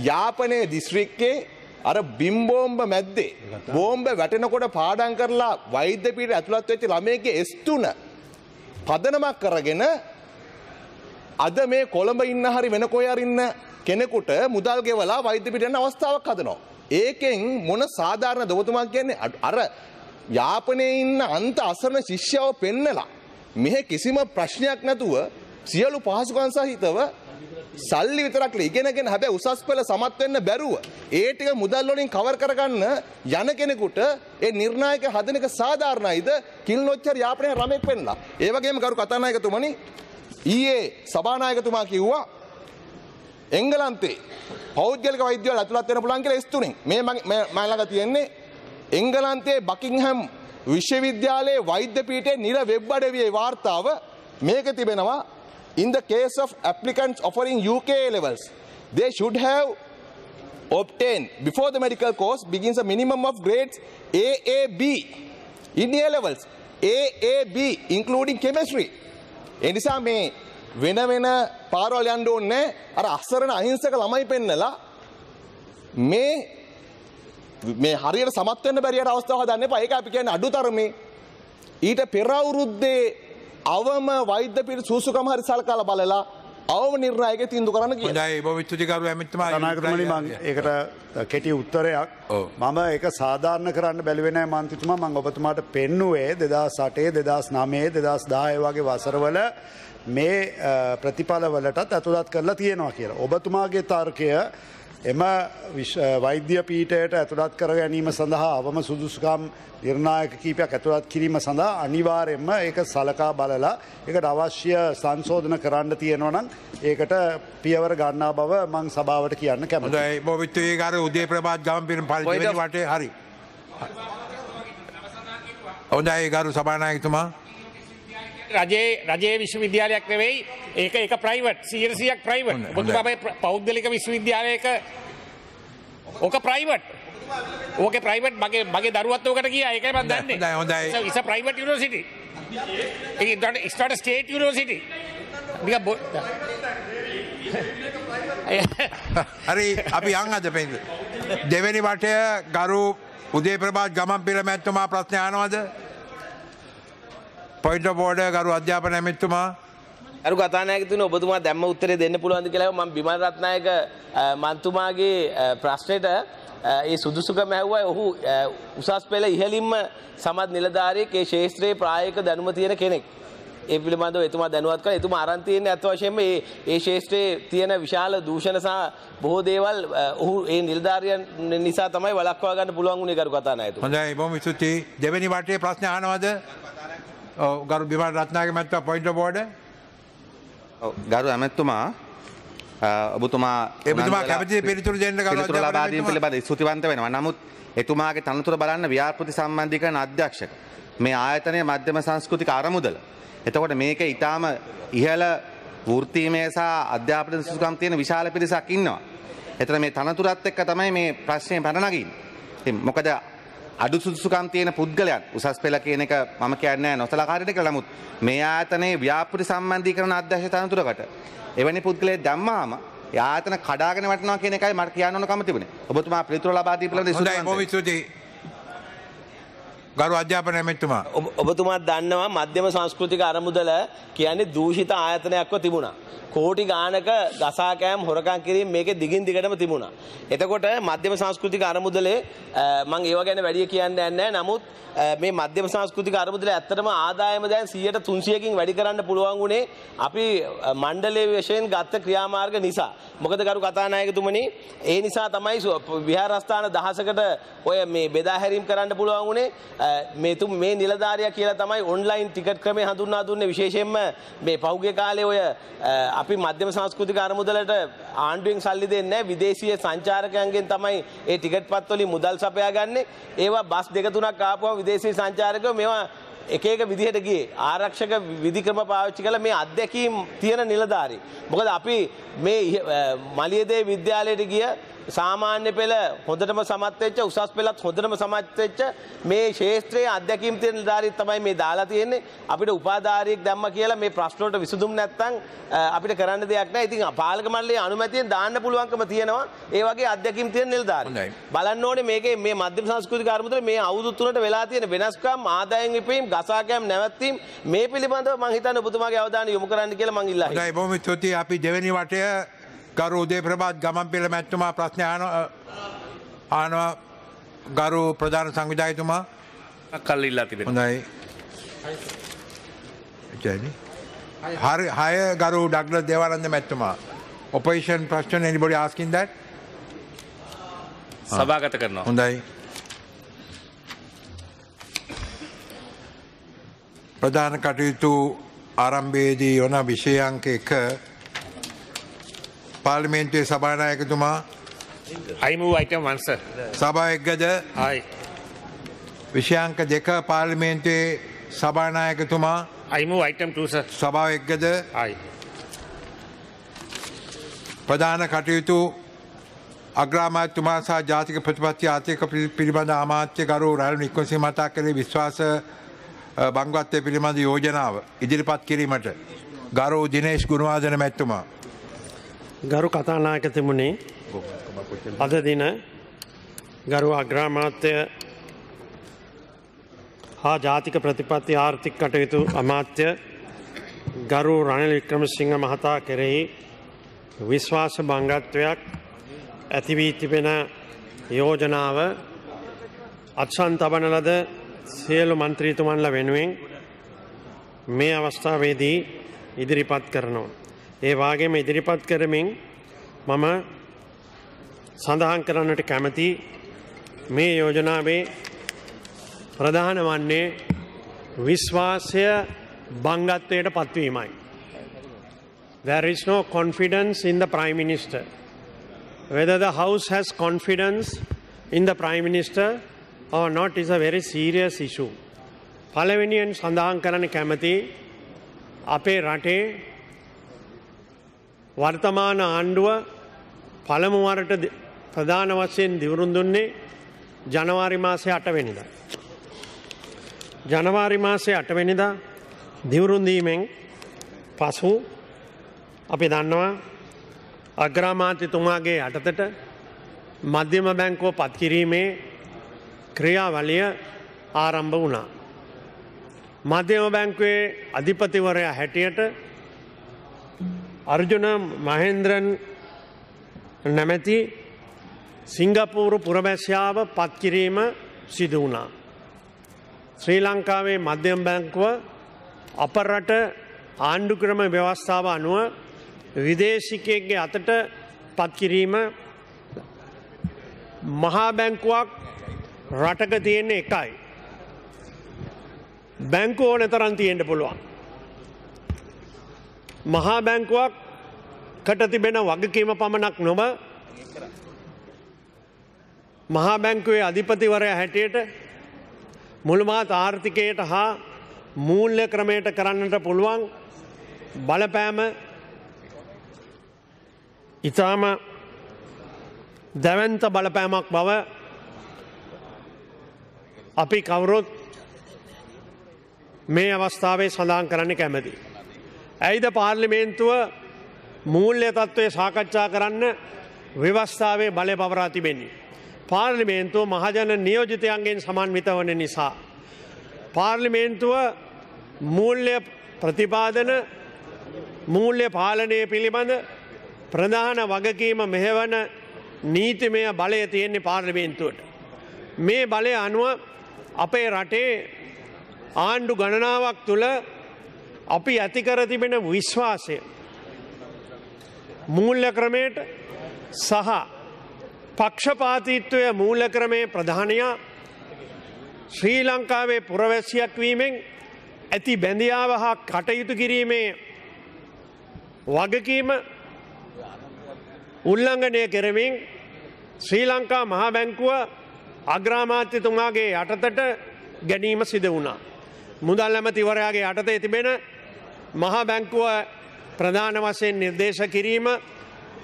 යාපනයේ දිස්ත්‍රික්කේ අර බිම්බෝම්බ මැද්දේ බෝම්බ වැටෙනකොට පාඩම් කරලා වෛද්‍ය පීඨ ඇතුළත් වෙච්ච ළමයෙක්ගේ S3 පදනමක් කරගෙන අද මේ කොළඹ ඉන්න හරි වෙන කොහේ හරි ඉන්න කෙනෙකුට මුදල් ගෙවලා වෛද්‍ය පීඨ යන අවස්ථාවක් හදනවා. ඒකෙන් මොන සාධාරණ දවතුමක් කියන්නේ අර යාපනයේ ඉන්න අන්ත අසරණ ශිෂ්‍යව පෙන්නලා මෙහෙ කිසිම ප්‍රශ්නයක් නැතුව සියලු පහසුකම් සහිතව සල්ලි විතරක් ඉගෙනගෙන හැබැයි උසස් පෙළ සමත් වෙන්න බැරුව ඒ ටික මුදල් වලින් කවර් කරගන්න යන කෙනෙකුට ඒ නිර්ණායක හදන එක සාධාරණයිද කිල්නොච්චර යාපනයේ රමෙක් වෙන්නලා. ඒ වගේම කරු කතානායකතුමනි ඊයේ සභානායකතුමා කිව්වා එංගලන්තේ පෞද්ගලික වෛද්‍යවල ඇතුළත් වෙන්න පුළුවන් කියලා S3 මේ මම ළඟ තියෙන්නේ එංගලන්තයේ බකින්හම් විශ්වවිද්‍යාලයේ වෛද්‍ය පීඨයේ නිල වෙබ් අඩවියේ වාර්තාව මේක තිබෙනවා. In the case of applicants offering UK levels, they should have obtained before the medical course begins a minimum of grades AAB in A levels. AAB including chemistry. එනිසා මේ වෙන පාරවල් යන්න ඕනේ අර අසරණ අහිංසක ළමයි පෙන්නලා මේ හරියට සමත් වෙන්න බැරියට අවස්ථාව හදන්න එපා. ඒක අපි කියන්නේ අඩුතරමේ ඊට පෙර අවුරුද්දේ අවම වෛද්‍ය පීඨ සුසුකම හරි සලකලා බලලා අවම නිර්ණායක තීන්දුව කරන්න කියලා. හොඳයි බොහොම ස්තුතියි ගරු ඇමතිතුමා. කරුණාකරමනි මම ඒකට කෙටි උත්තරයක් මම ඒක සාධාරණ කරන්න බැලුවේ නැහැ මන්ත්‍රීතුමා. මම ඔබතුමාට පෙන්නුවේ 2008 2009 2010 වගේ වසරවල මේ ප්‍රතිඵලවලටත් ඇතුළත් කරලා තියෙනවා කියලා. ඔබතුමාගේ තර්කය එම වෛද්‍ය පීඨයට ඇතුළත් කර ගැනීම සඳහා අවම සුදුසුකම් නිර්ණායක කීපයක් ඇතුළත් කිරීම සඳහා අනිවාර්යෙන්ම ඒක සලකා බලලා ඒකට අවශ්‍ය සංශෝධන කරන්න තියෙනවා නම් ඒකට පියවර ගන්නා බව මම සභාවට කියන්න කැමතියි. හොඳයි බොවිත්තුයි ගරු උදේ ප්‍රභාත් ගමන්පිල පරිදි වටේ හරි. හොඳයි ගරු සභානායකතුමා. රජයේ විශ්වවිද්‍යාලයක් නෙවෙයි ඒක ප්‍රයිවට් 100%ක් ප්‍රයිවට්. ඔබතුමාගේ පෞද්ගලික විශ්වවිද්‍යාලයක ඕක ප්‍රයිවට්. ඕකේ ප්‍රයිවට් මගේ දරුවත් ඕකට ගියා. ඒකයි මම දන්නේ. හොඳයි. It's a private university. It's not a state university. හරි අපි යන් අද පෙන්ද. දෙවෙනි වටය ගරු උදේ ප්‍රභාත් ගමන්පිල මැතිතුමා ප්‍රශ්න අහනවද? පොයින්ට් ඔෆ් ඕඩර් ගරු අධ්‍යාපන ඇමතිතුමා. අරු කතානායකතුමනි ඔබතුමා දැම්ම උත්තරේ දෙන්න පුළුවන්ද කියලා මම බිමල් රත්නායක මන්තුමාගේ ප්‍රශ්නෙට ඒ සුදුසුකම ඇහුවා. ඔහු උසස් පෙළ ඉහළින්ම සමත් නිලධාරියෙක් ඒ ශාස්ත්‍රයේ ප්‍රායෝගික දැනුම තියෙන කෙනෙක්. ඒ පිළිබඳව එතුමා දැනුවත් කරලා එතුමා අරන් තියෙන්නේ අත් වශයෙන්ම ඒ ශාස්ත්‍රයේ තියෙන විශාල දූෂණ සහ බොහෝ දේවල් ඔහු ඒ නිලධාරියන් නිසා තමයි වළක්වා ගන්න පුළුවන් වුණේ කරු කතානායකතුමා. හොඳයි බොහොම ස්තුතියි. දෙවෙනි වටේ ප්‍රශ්න අහනවද? ගරු බිමල් රත්නායක මැතිතුමා පොයින්ට් ඔෆ් ඕඩර්. ගරු ඇමතිතුමා ඔබතුමා කැමති පිළිතුරු දෙන්න ගරු පිළිතුරු ලබා දීම පිළිබඳ ස්තුතිවන්ත වෙනවා. නමුත් එතුමාගේ තනතුර බලන්න ව්‍යාපෘති සම්බන්ධීකරණ අධ්‍යක්ෂක මේ ආයතනයේ මධ්‍යම සංස්කෘතික අරමුදල. එතකොට මේක ඊටාම ඉහළ වෘත්තීමය සහ අධ්‍යාපන සුසුකම් තියෙන විශාල පිරිසක් ඉන්නවා. එතන මේ තනතුරත් එක්ක තමයි මේ ප්‍රශ්නේ පැන නගින්නේ. මොකද අඩු සුදුසුකම් තියෙන පුද්ගලයන් උසස් පෙළ කියන එක මම කියන්නේ නොසලකාරිට කියලා. නමුත් මේ ආයතනයේ ව්‍යාපෘති සම්බන්ධීකරණ අධ්‍යක්ෂ තනතුරකට එවැනි පුද්ගලයෙක් දැම්මාම ඒ ආයතන කඩාගෙන වටනවා කියන එකයි මට කියන්න ඕනකම තිබුණේ. ඔබතුමා පිළිතුරු ලබා දීපලද ස්තුතියි. ගරු අධ්‍යාපන ඇමතිතුමා. ඔබතුමා දන්නවා මධ්‍යම සංස්කෘතික අරමුදල කියන්නේ දූෂිත ආයතනයක්ව තිබුණා. කෝටි ගානක ගසාකෑම් හොරකම් කිරීම මේකේ දිගින් දිගටම තිබුණා. එතකොට මධ්‍යම සංස්කෘතික අරමුදලේ මම ඒව ගැන වැඩි කියන්නේ නැහැ. නමුත් මේ මධ්‍යම සංස්කෘතික අරමුදලේ ඇත්තටම ආදායම දැන් 100%කින් වැඩි කරන්න පුළුවන් උනේ අපි මණ්ඩලයේ වශයෙන් ගත්ත ක්‍රියාමාර්ග නිසා. මොකද කරු කතානායකතුමනි ඒ නිසා තමයි විහාරස්ථාන දහසකට ඔය මේ බෙදා හැරීම් කරන්න පුළුවන් උනේ. මේ නිලධාරියා කියලා තමයි ඔන්ලයින් ටිකට් ක්‍රමය හඳුන්වා දුන්නේ. විශේෂයෙන්ම මේ පහුගිය කාලේ ඔය අපි මධ්‍යම සංස්කෘතික අරමුදලට ආණ්ඩුවෙන් සල්ලි දෙන්නේ නැහැ. විදේශීය සංචාරකයන්ගෙන් තමයි ඒ ටිකට් පත් වලින් මුදල් සපයා ගන්නෙ. ඒවා බස් දෙක තුනක් ආපුවම විදේශීය සංචාරකයෝ මේවා එක එක විදිහට ගියේ. ආරක්ෂක විධික්‍රම පාවිච්චි කළ මේ අධ්‍යක්ීම් තියෙන නිලධාරී. මොකද අපි මේ මලියදේ විද්‍යාලයට ගිය සාමාන්‍ය පෙළ හොඳටම සමත් වෙච්ච උසස් පෙළත් හොඳටම සමත් වෙච්ච මේ ශාස්ත්‍රයේ අධ්‍යක්ීම් තියෙන නිලධාරීත් තමයි මේ දාලා තියෙන්නේ. අපිට උපාධාරියෙක් දැම්ම කියලා මේ ප්‍රශ්න වලට විසඳුම් නැත්තම් අපිට කරන්න දෙයක් නැහැ. ඉතින් පාලක මණ්ඩලයේ අනුමැතියෙන් දාන්න පුළුවන්කම තියෙනවා ඒ වගේ අධ්‍යක්ීම් තියෙන නිලධාරී. බලන්න ඕනේ මේකේ මේ මධ්‍යම සංස්කෘතික අරමුදල මේ අවුරුදු 3ට වෙලා තියෙන වෙනස්කම් ආදායම් විපීම් ගසාකෑම් නැවැත්වීම් මේ පිළිබඳව මම හිතන්නේ ඔබතුමාගේ අවධානය යොමු කරන්න කියලා මම ඉල්ලා හිටියා. හොඳයි බොහොම ස්තුතියි. අපි දෙවෙනි වටය ගරු උදේ ප්‍රභාත් ගමන්පිල මැතිතුමා ප්‍රශ්න අහනවා ගරු ප්‍රධාන සංවිධායකතුමා. කල් ඉල්ලා තිබෙනවා. හොඳයි. හය ගරු ඩග්ලස් දේවානන්ද මැතිතුමා. Opposition question, anybody asking that? සභාගත කරනවා. හොඳයි. ප්‍රධාන කටයුතු ආරම්භයේදී වන විෂයාංක 1 පාර්ලිමේන්තුවේ සභානායකතුමා. I move item 1 sir. සභාව එක්කද? Aye. විෂයාංක 2 පාර්ලිමේන්තුවේ සභානායකතුමා. I move item 2 sir. සභාව එක්කද? Aye. ප්‍රධාන කටයුතු අග්‍රාමාත්‍යතුමා සහ ජාතික ප්‍රතිපත්ති ආර්ථික පිළිබඳ අමාත්‍ය ගරු රාජ් නික්කොන්සිංහ මහතා කෙරෙහි විශ්වාස බංගත්වය පිළිබඳ යෝජනාව ඉදිරිපත් කිරීමට ගරු දිනේෂ් ගුණවාදන මැතිතුමා. ගරු කතානායකතුමනි, අද දින ගරු අග්‍රාමාත්‍ය හා ජාතික ප්‍රතිපත්ති ආර්ථික කටයුතු අමාත්‍ය ගරු රනිල් වික්‍රමසිංහ මහතා කෙරෙහි විශ්වාස භංගත්වයක් ඇති වී තිබෙන යෝජනාව අත්සන් තබන ලද සියලු මන්ත්‍රීතුමන්ලා වෙනුවෙන් මේ අවස්ථාවේදී ඉදිරිපත් කරනවා. ඒ වාගේම ඉදිරිපත් කරමින් මම සඳහන් කරන්නට කැමති මේ යෝජනාවේ ප්‍රධාන වන්නේ විශ්වාසය භංගත්වයට පත්වීමයි. There is no confidence in the Prime Minister. Whether the House has confidence in the Prime Minister or not is a very serious issue. පළවෙනියෙන් සඳහන් කරන්න කැමති අපේ රටේ වර්තමාන ආණ්ඩුව පළමු වරට ප්‍රධාන වශයෙන් දිවුරුම් දුන්නේ ජනවාරි මාසයේ 8 වෙනිදා. ජනවාරි මාසයේ 8 වෙනිදා දිවුරුම් දීමෙන් පසු අපි දන්නවා අග්‍රාමාත්‍යතුමාගේ යටතට මධ්‍යම බැංකුව පත් කිරීමේ ක්‍රියාවලිය ආරම්භ වුණා. මධ්‍යම බැංකුවේ අධිපතිවරයා හැටියට අර්ජුන මහේන්ද්‍රන් නැමැති සිංගප්පූරු පුරවැසියාව පත් කිරීම සිදු වුණා. ශ්‍රී ලංකාවේ මධ්‍යම බැංකුව අප රට ආණ්ඩුක්‍රම ව්‍යවස්ථාව අනුව විදේශිකයෙක්ගේ අතට පත් කිරීම මහා බැංකුවක් රටක තියෙන එකයි. බැංකුව ඕන තරම් තියෙන්න පුළුවන්. මහා බැංකුවක්කට තිබෙන වගකීම පමණක් නොව මහා බැංකුවේ අධිපතිවරයා හැටියට මුළුමහත් ආර්ථිකයට හා මූල්‍ය ක්‍රමයට කරන්නට පුළුවන් බලපෑම ඉතාම දැවන්ත බලපෑමක් බව අපි කවුරුත් මේ අවස්ථාවේ සඳහන් කරන්න කැමති. ඇයිද පාර්ලිමේන්තුව මූල්‍ය තත්ත්වය සාකච්ඡා කරන්න ව්‍යවස්ථාවේ බලය පවරා තිබෙන්නේ. පාර්ලිමේන්තුව මහජන නියෝජිතයන්ගෙන් සමන්විත වන නිසා. පාර්ලිමේන්තුව මූල්‍ය ප්‍රතිපාදන මූල්‍ය පාලනය පිළිබඳ ප්‍රධාන වගකීම මෙහෙවන නීතිමය බලය තියෙන්නේ පාර්ලිමේන්තුවට. මේ බලය අනුව අපේ රටේ ආණ්ඩු ගණනාවක් තුළ අපි ඇතිකර තිබෙන විශ්වාසය මූල්‍ය ක්‍රමයට සහ පක්ෂපාතීත්වය මූල්‍ය ක්‍රමයේ ප්‍රධානයා ශ්‍රී ලංකාවේ පුරවැසියක් වීමෙන් ඇති බැඳියාව හා කටයුතු කිරීමේ වගකීම උල්ලංඝනය කරමින් ශ්‍රී ලංකා මහා බැංකුව අග්‍රාමාත්‍යතුමාගේ යටතට ගැනීම සිදු වුණා. මුදල් ඇමතිවරයාගේ යටතේ තිබෙන මහා බැංකුව ප්‍රධාන වශයෙන් නිර්දේශ කිරීම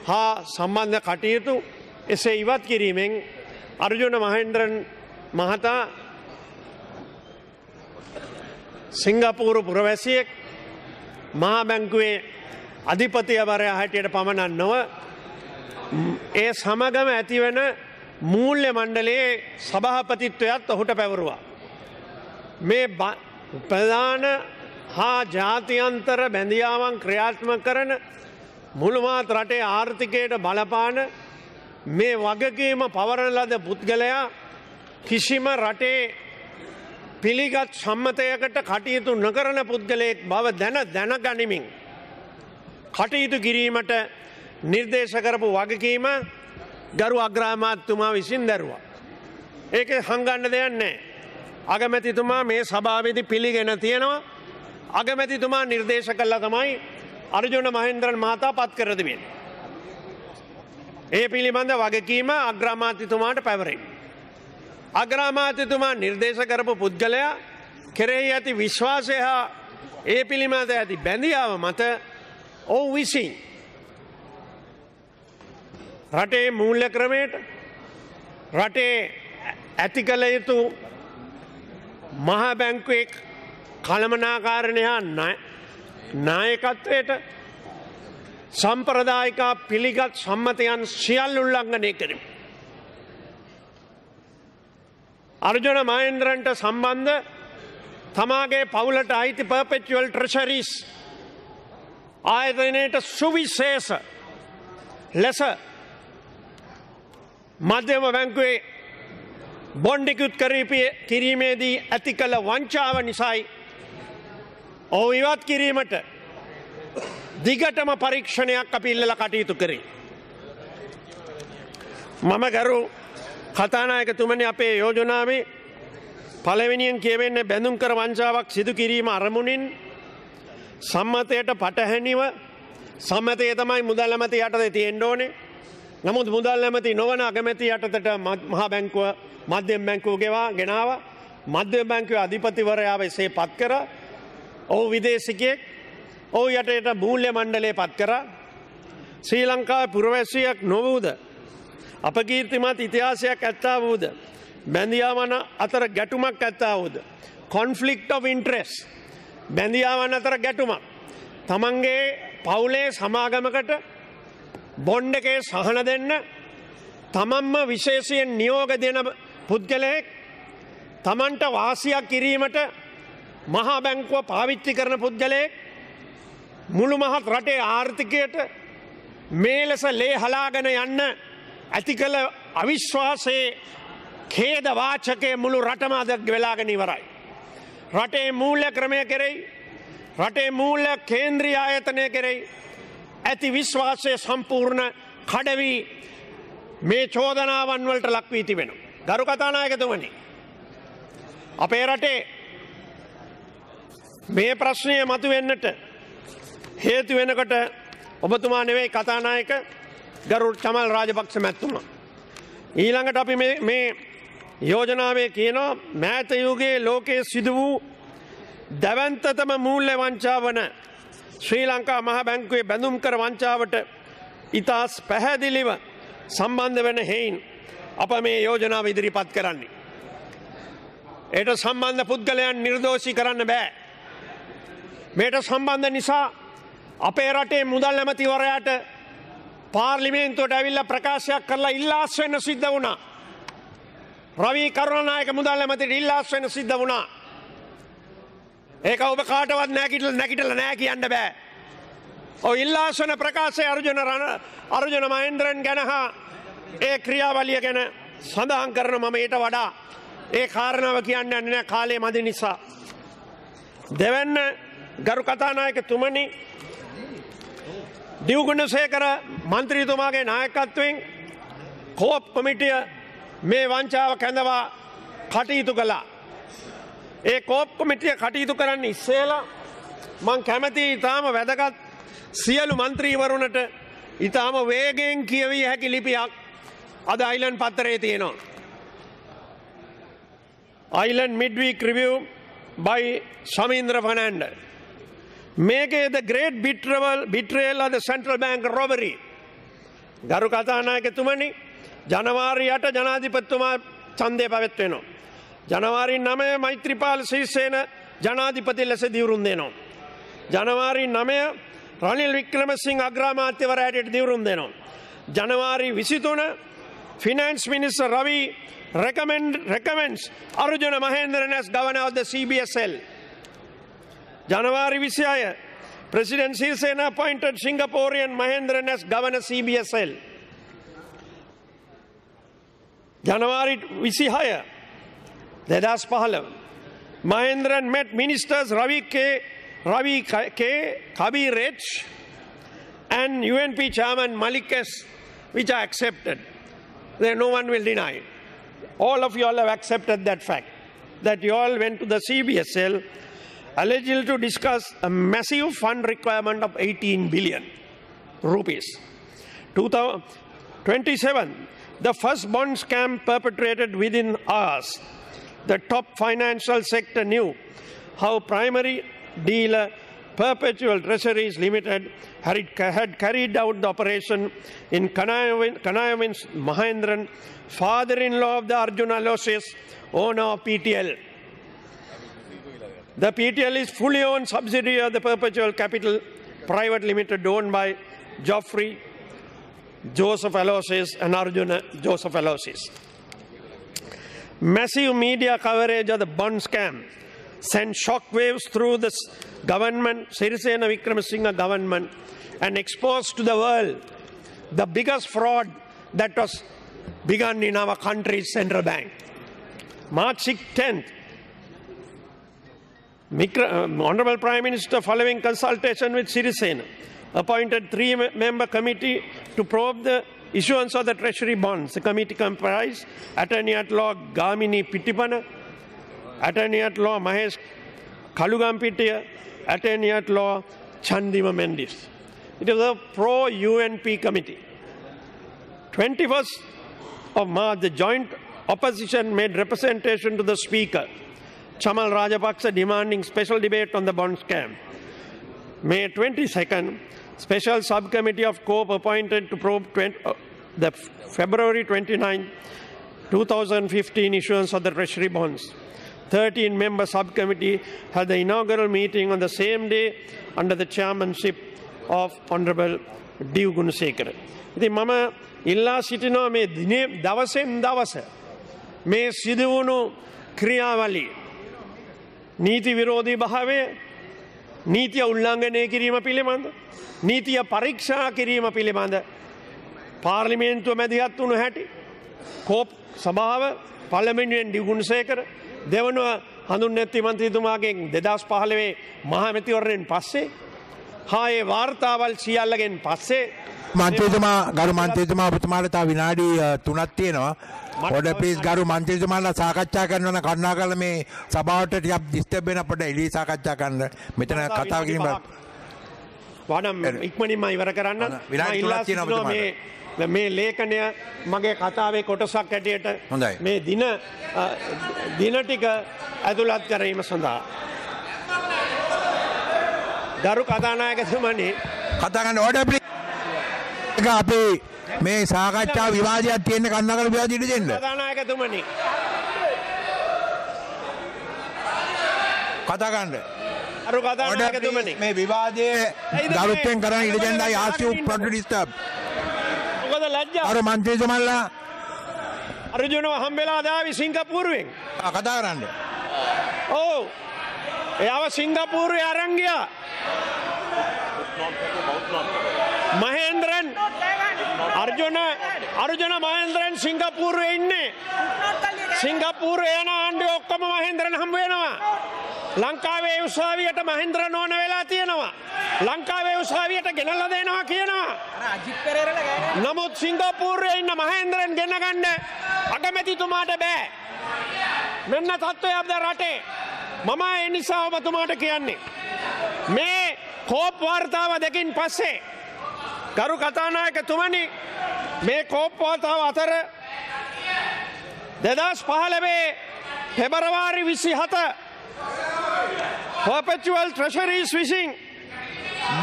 හා සම්බන්ධ කටයුතු එසේ ඉවත් කිරීමෙන් අර්ජුන මහේන්ද්‍රන් මහතා සිංගප්පූරු පුරවැසියෙක් මහා බැංකුවේ අධිපතිවරයා හැටියට පමණක් නොව ඒ සමගම ඇතිවන මූල්‍ය මණ්ඩලයේ සභාපතිත්වයත් ඔහුට පැවරුවා. මේ ප්‍රධාන හා ජාත්‍යන්තර බැඳියාවන් ක්‍රියාත්මක කරන මුළුමහත් රටේ ආර්ථිකයට බලපාන මේ වගකීම පවරන ලද පුද්ගලයා කිසිම රටේ පිළිගත් සම්මතයකට කටයුතු නොකරන පුද්ගලයෙක් බව දැනගනිමින් කටයුතු කිරීමට නිර්දේශ කරපු වගකීම ගරු අග්‍රාමාත්‍යතුමා විසින් දැරුවා. ඒක හංගන්න දෙයක් නැහැ. අගමැතිතුමා මේ සභාවේදී පිළිගෙන තියෙනවා. අගමැතිතුමා නිර්දේශ කළා තමයි අර්ජුන මහේන්ද්‍රන් මහතා පත් කර දෙන්නේ. ඒ පිළිබඳ වගකීම අග්‍රාමාත්‍යතුමාට පැවරේ. අග්‍රාමාත්‍යතුමා නිර්දේශ කරපු පුද්ගලයා කෙරෙහි ඇති විශ්වාසය හා ඒ පිළිබඳ ඇති බැඳියාව මත ඔව් විසින් රටේ මූල්‍ය ක්‍රමයට රටේ ඇති කළ යුතු මහා බැංකුවේ කළමනාකාරණය හා නායකත්වයට සම්ප්‍රදායික පිළිගත් සම්මතයන් සියල්ල උල්ලංඝනය කරමු. අර්ජුන මහේන්ද්‍රන්ට සම්බන්ධ තමාගේ පවුලට අයිති පර්පෙචුවල් ට්‍රෙෂරිස් ආයතනයට සුවිශේෂ ලෙස මධ්‍යම බැංකුවේ බොන්්ඩිකුත් කිරීමේදී ඇති කළ වංචාව නිසයි ඔහු ඉවත් කිරීමට දිගටම පරීක්ෂණයක් අපි ඉල්ලලා කටයුතු කරේ. මම ගරු කතානායකතුමනි අපේ යෝජනාවේ පළවෙනියෙන් කියවෙන්නේ බැඳුම් කර වංචාවක් සිදු කිරීම අරමුණින් සම්මතයට පටහැනිව සම්මතය තමයි මුදල් ඇමති යටතේ තියෙන්න ඕනේ. නමුත් මුදල් ඇමති නොවන අගමැති යටතට මහා බැංකුව මධ්‍යම බැංකුව ගෙනාවා. මධ්‍යම බැංකුවේ අධිපතිවරයාව එසේ පත් කරා. ඔහු විදේශිකයෙක්. ඔහු යටට මූල්‍ය මණ්ඩලය පත් කරා. ශ්‍රී ලංකාවේ පුරවැසියෙක් නොවූද අපකීර්තිමත් ඉතිහාසයක් ඇත්තා වූද බැඳියාවන් අතර ගැටුමක් ඇත්තා වූද කොන්ෆ්ලික්ට් ඔෆ් ඉන්ට්‍රෙස්ට් බැඳියාවන් අතර ගැටුමක් තමන්ගේ පවුලේ සමාගමකට බොන්ඩ් එකේ සහන දෙන්න තමන්ම විශේෂයෙන් නියෝග දෙන පුද්ගලයෙක් තමන්ට වාසියක් කිරීමට මහා බැංකුව පාවිච්චි කරන පුද්ගලයෙක් මුළු මහත් රටේ ආර්ථිකයට මේ ලෙස ලේ හලාගෙන යන්න ඇති කළ අවිශ්වාසයේ ඛේද වාචකයේ මුළු රටම අද වෙලාගෙන ඉවරයි. රටේ මූල්‍ය ක්‍රමය කෙරෙහි රටේ මූල්‍ය කේන්ද්‍රීය ආයතනය කෙරෙහි ඇති විශ්වාසය සම්පූර්ණ කඩවි මේ චෝදනාවන් වලට ලක් වී තිබෙනවා. ගරු කතානායකතුමනි, අපේ රටේ මේ ප්‍රශ්නය මතුවෙන්නට හේතු වෙනකොට ඔබතුමා නෙවෙයි කතානායක ගරු චමල් රාජපක්ෂ මැතිතුමා. ඊළඟට අපි මේ යෝජනාවේ කියනවා මෑත යුගයේ ලෝකයේ සිදු වූ දැවැන්තතම මූල්‍ය වංචාව වන ශ්‍රී ලංකා මහ බැංකුවේ බැඳුම් කර වංචාවට ඉතාස් පැහැදිලිව සම්බන්ධ වෙන හේයින් අප මේ යෝජනාව ඉදිරිපත් කරන්නේ. ඒට සම්බන්ධ පුද්ගලයන් නිර්දෝෂී කරන්න බෑ. මේට සම්බන්ධ නිසා අපේ රටේ මුදල් ඇමතිවරයාට පාර්ලිමේන්තුවට ඇවිල්ලා ප්‍රකාශයක් කරලා ඉල්ලාස් වෙන්න සිද්ධ වුණා. රවී කරුණානායක මුදල් ඇමතිට ඉල්ලාස් වෙන්න සිද්ධ වුණා. ඒක ඔබ කාටවත් නැගිටලා නෑ කියන්න බෑ. ඔය ඉල්ලාස් වෙන ප්‍රකාශය අර්ජුන මහේන්ද්‍රන් ගැන හා ඒ ක්‍රියාවලිය ගැන සඳහන් කරන මම ඊට වඩා ඒ කාරණාව කියන්න යන්නේ නැහැ කාලය මදි නිසා. දෙවැන්න ගරු කතානායකතුමනි, දිව්ගුණසේකර මන්ත්‍රීතුමාගේ නායකත්වයෙන් කෝප් කොමිටිය මේ වංචාව කැඳවා කටයුතු කළා. ඒ කෝප් කොමිටිය කටයුතු කරන්න ඉස්සෙල්ලා මං කැමති ඉතාම වැදගත් සියලු මන්ත්‍රීවරුන්ට ඉතාම වේගයෙන් කියවිය හැකි ලිපියක් අද අයිලන්ඩ් පත්තරේ තියෙනවා. Island Midweek Review by Samindra Fernandez. Make the great betrayal of the central bank robbery. ගරු කතානායකතුමනි, ජනවාරි 8 ජනාධිපතිතුමා ඡන්දය පැවැත්වෙනවා. ජනවාරි 9 මෛත්‍රීපාල සිරිසේන ජනාධිපති ලෙස දිවුරුම් දෙනවා. ජනවාරි 9 රනිල් වික්‍රමසිංහ අග්‍රාමාත්‍යවරයා හැටියට දිවුරුම් දෙනවා. ජනවාරි 23 Finance Minister Ravi recommends Arjuna Mahendran as governor of the CBSL. January 26, President Sirisena appointed Singaporean Mahendran as governor CBSL. January 26, Dedas Pahlav, Mahendran met ministers Ravi K. Kabir Rech and UNP chairman Malik S, which I accepted. There no one will deny it. All of you all have accepted that fact, that you all went to the CBSL allegedly to discuss a massive fund requirement of 18 billion rupees. 27, the first bond scam perpetrated within hours. The top financial sector knew how primary dealer Perpetual Treasuries Limited had carried out the operation in connivance Mahendran, father-in-law of the Arjuna Losses, owner of PTL. The PTL is fully owned subsidiary of the Perpetual Capital Private Limited, owned by Geoffrey Joseph Aloysius and Arjuna Joseph Aloysius. Massive media coverage of the bond scam sent shockwaves through the government, Sirisena Wickremesinghe government, and exposed to the world the biggest fraud that was begun in our country's central bank. March 10th, Honorable Prime Minister, following consultation with Sirisena, appointed 3-member committee to probe the issuance of the treasury bonds. The committee comprised Attorney at Law Gamini Pitipana, Attorney at Law Mahesh Kalugampitiya, Attorney at Law Chandima Mendis. It was a pro-UNP committee. 21st of March, the joint opposition made representation to the Speaker, Chamal Rajapaksa, demanding special debate on the bond scam. May 22nd, special subcommittee of COPE appointed to probe the February 29, 2015 issuance of the treasury bonds. 13-member subcommittee had the inaugural meeting on the same day under the chairmanship of Honorable D. Gunasekara. ඉතින් මම ඉල්ලා සිටිනවා මේ දිනේ දවසෙන් දවස මේ සිදුවුණු ක්‍රියාවලිය නීති විරෝධී භාවය නීතිය උල්ලංඝනය කිරීම පිළිබඳ නීතිය පරීක්ෂා කිරීම පිළිබඳ පාර්ලිමේන්තුව මැදිහත් වුණු හැටි කෝප් සභාව පළමුවෙන් ඩී ගුණසේකර දෙවනුව හඳුන්වැති මන්ත්‍රීතුමාගෙන් 2015 මහමැතිවරණයෙන් පස්සේ හායේ වාර්තාවල් සියල්ලගෙන් පස්සේ මන්ත්‍රීතුමා ගරු මන්ත්‍රීතුමා ඔබතුමාට තව විනාඩි 3ක් තියෙනවා. ඔඩර් ප්ලීස් ගරු මන්ත්‍රීතුමාලා සාකච්ඡා කරනවා නම් කරුණාකරලා මේ සභාවට ටිකක් ඩිස්ටර්බ් වෙන අපිට එළිය සාකච්ඡා කරන්න. මෙතන කතා කිරීම වඩම් ඉක්මනින්ම ඉවර කරන්න. විනාඩි 3ක් තියෙනවා ඔබතුමාට. මේ ලේඛනය මගේ කතාවේ කොටසක් ඇටියට මේ දින ටික ඇතුළත් කිරීම සඳහා ගරු කතානායකතුමනි කතා කරන්න ඕඩර් ප්ලීස් අපි මේ සාකච්ඡා විවාදයක් තියෙන කන්නාකර විවාදයට දෙන්න. කතානායකතුමනි කතා කරන්න. අර කතානායකතුමනි මේ විවාදයේ ගරුත්වයෙන් කරන ඉඩ දෙන්න I ask you not to disturb. මොකද ලැජ්ජා. අර මන්ත්‍රීතුමල්ලා අර්ජුනව හම්බෙලා දාවි සිංගප්පූරුවෙන්. කතා කරන්න. ඔව්. එයාව සිංගප්පූරුවේ අරන් ගියා. මහේන්ද්‍රන් අර්ජුන මහේන්ද්‍රන් සිංගප්පූරුවේ ඉන්නේ. සිංගප්පූරුවේ යන ආණ්ඩුවේ ඔක්කොම මහේන්ද්‍රන් හම්බ වෙනවා. ලංකාවේ උසාවියට මහේන්ද්‍රන් ඕන වෙලා තියෙනවා. ලංකාවේ උසාවියට ගෙනල්ලා දෙනවා කියනවා. නමුත් සිංගප්පූරුවේ ඉන්න මහේන්ද්‍රන් ගෙන ගන්න අගමැතිතුමාට බෑ. මෙන්න තත්ත්වය අපේ රටේ. මම ඒ නිසා ඔබතුමාට කියන්නේ මේ කෝප් වාර්තාව දෙකින් පස්සේ ගරු කතානායකතුමනි මේ කෝප් වාර්තාව අතර 2015 පෙබරවාරි 27 perpetual treasuries විසින්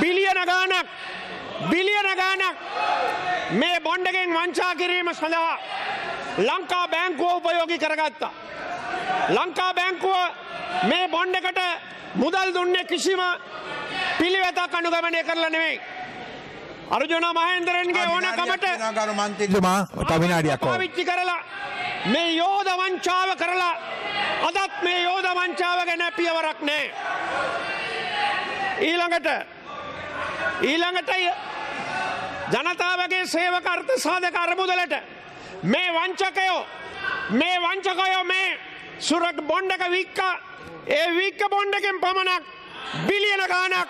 බිලියන ගාණක් මේ බොන්ඩ් එකෙන් වංචා කිරීම සඳහා ලංකා බැංකුව උපයෝගී කරගත්තා. ලංකා බැංකුව මේ බොන්ඩ් එකට මුදල් දුන්නේ කිසිම පිළිවෙතක් අනුගමනය කරලා නෙවෙයි. අර්ජුන මහේන්ද්‍රන්ගේ ඕනකමට ගරු මන්ත්‍රීතුමා තව විනාඩියක් පාවිච්චි කරලා මේ යෝධ වංචාව කරලා අදත් මේ යෝධ වංචාව ගැන පියවරක් නැහැ. ඊළඟට ජනතාවගේ සේවක අර්ථ සාධක අරමුදලට මේ වංචකයෝ මේ සුරක් බොන්ඩ් එක වික්කා. ඒ වික්ක බොන්ඩ් එකෙන් පමණක් බිලියන ගාණක්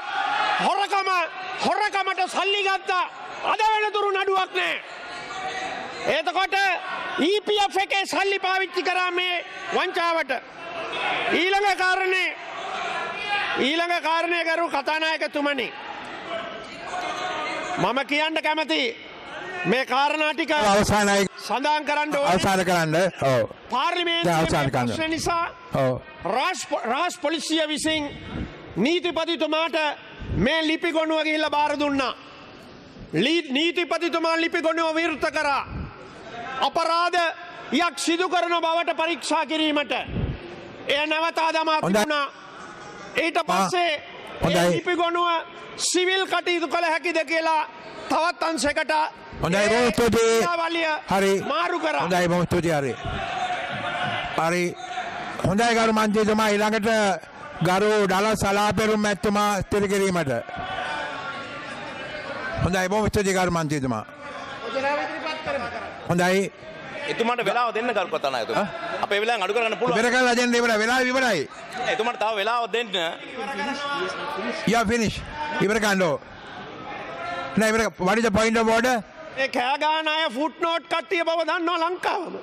හොරකමට සල්ලි ගත්තා. අද වෙනතුරු නඩුවක් නැහැ. එතකොට EPF එකේ සල්ලි පාවිච්චි කරා මේ වංචාවට. ඊළඟ කාරණේ කරු කතානායකතුමනි මම කියන්න කැමති මේ කාරණා ටික අවසානයි සඳහන් කරන්න ඕනේ. අවසන් කරන්න. ඔව්. පාර්ලිමේන්තුවේ ප්‍රශ්න නිසා රාජ් පොලිසිය විසින් නීතිපතිතුමාට මේ ලිපි ගොනුව ගිහිල්ලා බාර දුන්නා. නීතිපතිතුමා ලිපි ගොනුව විවෘත කරා. අපරාධයක් සිදු කරන බවට පරීක්ෂා කිරීමට එය නැවතා දමා තිබුණා. ඊට පස්සේ ඒ ලිපි ගොනුව සිවිල් කටයුතු කළ හැකිද කියලා තවත් අංශයකට හොඳයි බොහොම ස්තුතියි. හරි මාරු කරා. හොඳයි බොහොම ස්තුතියි. හරි හොඳයි ගරු මන්ත්‍රීතුමා ඊළඟට ගරු ඩල සලාපෙරුම් මැතිතුමා ස්ථිර කිරීමට. හොඳයි බොහොම ස්තුතියි ගරු මන්ත්‍රීතුමා. හොඳයි. එතුමාට වෙලාව දෙන්න කරු කතානායකතුමා. අපේ වෙලාවෙන් අඩු කරගන්න පුළුවන්. ඉවර කරලා දෙන්න ඉවරයි. වෙලාව ඉවරයි. එතුමාට තව වෙලාව දෙන්න. Yeah, finish. ඉවර ගන්න ඕ. නෑ ඉවර. What is the point of order? ඒ කෑගාන අය ෆුට් නෝට් කට්ටිය බව දන්නවා ලංකාවම.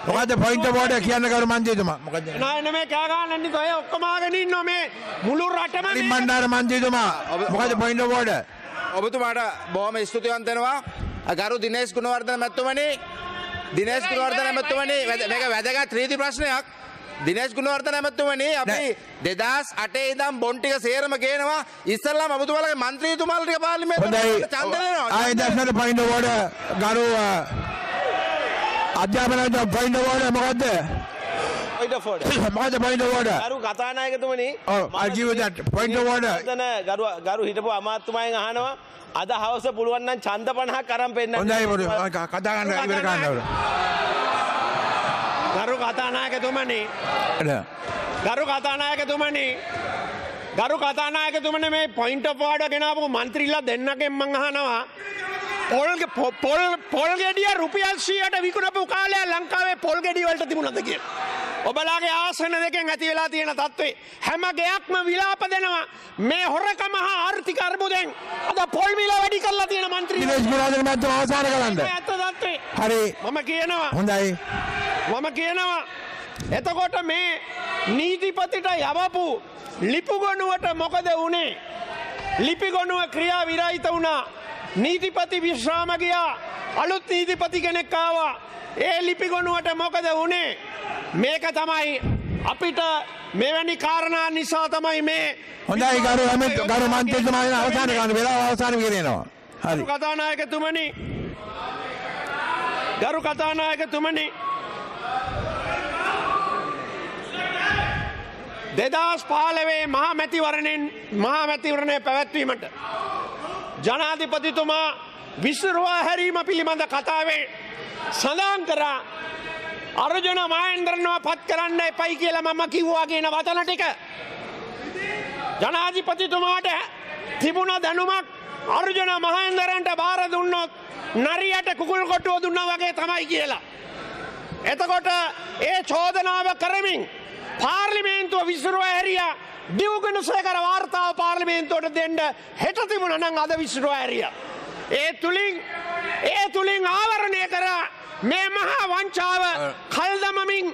මොකද්ද point of order කියන්න කරු මන්ත්‍රීතුමා? මොකද්ද? නෑ නෙමේ කෑගාන නෙන්නේ ඔය ඔක්කොම ආගෙන ඉන්නවා මේ මුළු රටම මේ මණ්ඩාර මන්ත්‍රීතුමා මොකද්ද point of order? ඔබතුමාට බොහොම ස්තුතිවන්ත වෙනවා. ගරු දිනේෂ් ගුණවර්ධන මැතිතුමනි දිනේෂ් ගුණවර්ධන මැතිතුමනි මේක වැදගත් රීති ප්‍රශ්නයක්. දිනේෂ් ගුණවර්ධන මැතිතුමනි අපි 2008 ඉඳන් බොන් ටික සේරම ගේනවා. ඉස්සල්ලාම ඔබතුමාලගේ മന്ത്രിතුමාලා ටික පාර්ලිමේන්තුවට ඡන්ද දෙනවා. I that's not a point of order. ගරු අධ්‍යාපනයට point of order මොකද්ද? point of order. මොකද්ද point of order? ගරු කතානායකතුමනි I give you that point of order. ගරු හිටපු අමාත්‍යතුමායන් අහනවා අද හවස පුළුවන් නම් ඡන්ද 50ක් අරන් පෙන්නන්න. හොඳයි කතා ගන්න ඉවර කරන්න ඕන. ගරු කතානායකතුමනි මේ පොයින්ට් ඔෆ් ඕඩර් ගෙනාවු මන්ත්‍රීලා දෙන්නගෙන් මං අහනවා පොල් ගෙඩිය රුපියල් 100ට විකුණපු කාලය ලංකාවේ පොල් ගෙඩි වලට තිබුණාද කියලා. ඔබලාගේ ආසන දෙකෙන් ඇති වෙලා තියෙන තත්ත්වේ හැම ගෙයක්ම විලාප දෙනවා මේ හොරකම හා ආර්ථික අර්බුදෙන් අද පොල් මිල වැඩි කරලා තියෙන മന്ത്രി දිනේෂ් ගුණවර්ධන මහත්මයා අවසන් කරන්න. හරි. මම කියනවා එතකොට මේ නීතිපතිට යවපු ලිපිගොනුවට මොකද වුනේ? ලිපිගොනුව ක්‍රියා විරහිත වුණා. නීතිපති විශ්‍රාම ගියා. අලුත් නීතිපති කෙනෙක් ආවා. ඒ ලිපිගොනුවට මොකද වුනේ? මේක තමයි අපිට මෙවැනි කාරණා නිසා තමයි මේ හොඳයි ගරු මන්ත්‍රීතුමා අවසන් කරන්න වෙලාව අවසන් වෙනවා. හරි. ගරු කතානායකතුමනි 2015 මහමැතිවරණය පැවැත්වීමට ජනාධිපතිතුමා විසිරුවා හැරීම පිළිබඳ කතාවේ සඳහන් කරා අර්ජුන මහේන්ද්‍රන්ව පත් කරන්න එපයි කියලා මම කිව්වා කියන වචන ටික ජනාධිපතිතුමාට තිබුණ දැනුමක් අර්ජුන මහේන්ද්‍රන්ට බාර දුන්නොත් නරියට කුකුල් කොටුව දුන්නා වගේ තමයි කියලා. එතකොට ඒ චෝදනාව කරමින් පාර්ලිමේන්තුව විසිරුවා හැරියා. දිවුගුණසේකර වාර්තාව පාර්ලිමේන්තුවට දෙන්න හෙට තිබුණා නම් අද විසිරුවා හැරියා. ඒ තුලින් ආවරණය කරා මේ මහා වංචාව කල්දමමින්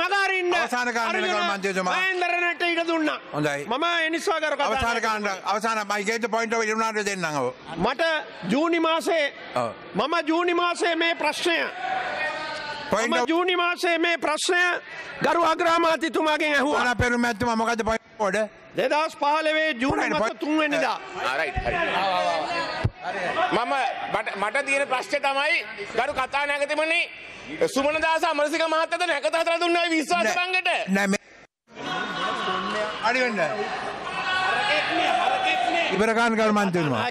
මගහරින්න අවසන් කරන්න මන්ත්‍රීතුමා මහේන්ද්‍රනට ඉඩ දුන්නා. හොඳයි. මම ඒ නිසා කර අවසන් මයි ගේට් පොයින්ට් ඔෆ් ඉරුණාට දෙන්නම් ඔව්. මට ජූනි මාසේ මේ ප්‍රශ්නය ගරු අග්‍රාමාත්‍යතුමාගෙන් ඇහුවා. අනපෙරුම් මැතිතුමා මොකද්ද පොයින්ට් ඔෆ් ඕඩර්? 2015 ජූනි මාස 3 වෙනිදා. මට තියෙන ප්‍රශ්නේ තමයි ගරු කතානායකතුමනි සුමනදාස අමරසිංහ මහත්තයාට නැකත හතර දුන්නා විශ්වාස බංගට. නෑ අඩි වෙන්න. ඉවර ගන්න ගරු මන්ත්‍රීතුමා.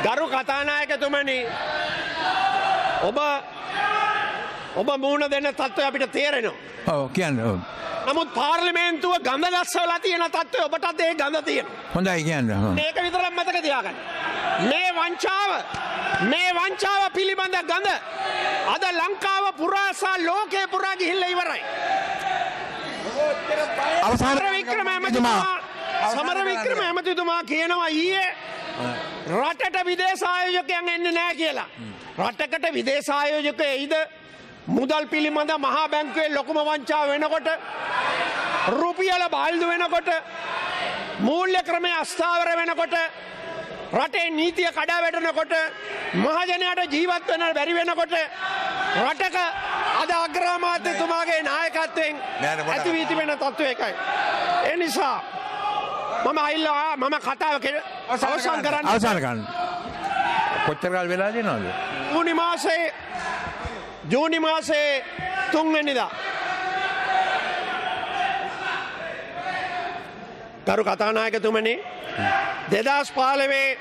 ගරු කතානායකතුමනි ඔබ මුහුණ දෙන්න තත්ත්වය අපිට තේරෙනවා. ඔව් කියන්න. ඔව්. නමුත් පාර්ලිමේන්තුව ගඳ ගස්සවලා තියෙන තත්ත්වය ඔබටත් ඒ ගඳ තියෙනවා. හොඳයි කියන්න. මේක විතරක් මතක තියාගන්න. මේ වංචාව පිළිබඳ ගඳ අද ලංකාව පුරා සහ ලෝකේ පුරා ගිහිල්ලා ඉවරයි. සමර වික්‍රම ඇමතිතුමා කියනවා ඊයේ රටට විදේශ ආයෝජකයන් එන්නේ නැහැ කියලා. රටකට විදේශ ආයෝජකයෝ එයිද? මුදල් පිළිබඳ මහා බැංකුවේ ලොකුම වංචාව වෙනකොට රුපියල බාල්දු වෙනකොට මූල්‍ය ක්‍රමය අස්ථාවර වෙනකොට රටේ නීතිය කඩා වැටෙනකොට මහජනයාට ජීවත් වෙන්න බැරි වෙනකොට රටක අද අග්‍රාමාත්‍යතුමාගේ නායකත්වයෙන් ඇති වී තිබෙන තත්ත්වය ඒකයි. ඒ නිසා මම කතාව අවසන් කරන්න. කොච්චර කාල වෙලා දෙනවද? ජූනි මාසේ 3 වෙනිදා. ගරු කතානායකතුමනි 2015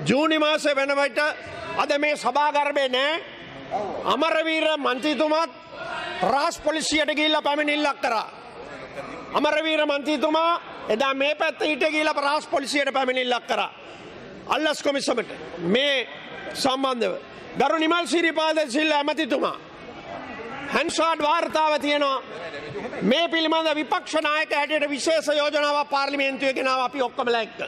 ජූනි මාසේ වෙනකොට අද මේ සභාගර්භේ නෑ. අමරවීර මන්ත්‍රීතුමාත් රාජ් පොලිසියට ගිහිල්ලා පැමිණිල්ලක් කරා. අමරවීර මන්ත්‍රීතුමා එදා මේ පැත්ත ඊට ගිහිල්ලා රාජ් පොලිසියට පැමිණිල්ලක් කරා. අල්ලස් කොමිසමට මේ සම්බන්ධව ගරු නිමල් සිරිපාද සිල්වා ඇමතිතුමා හැන්සාඩ් වාර්තාව තියෙනවා මේ පිළිබඳ විපක්ෂ නායක හැටියට විශේෂ යෝජනාවක් පාර්ලිමේන්තුවේ ගෙනාව අපි ඔක්කොමලා එක්ක.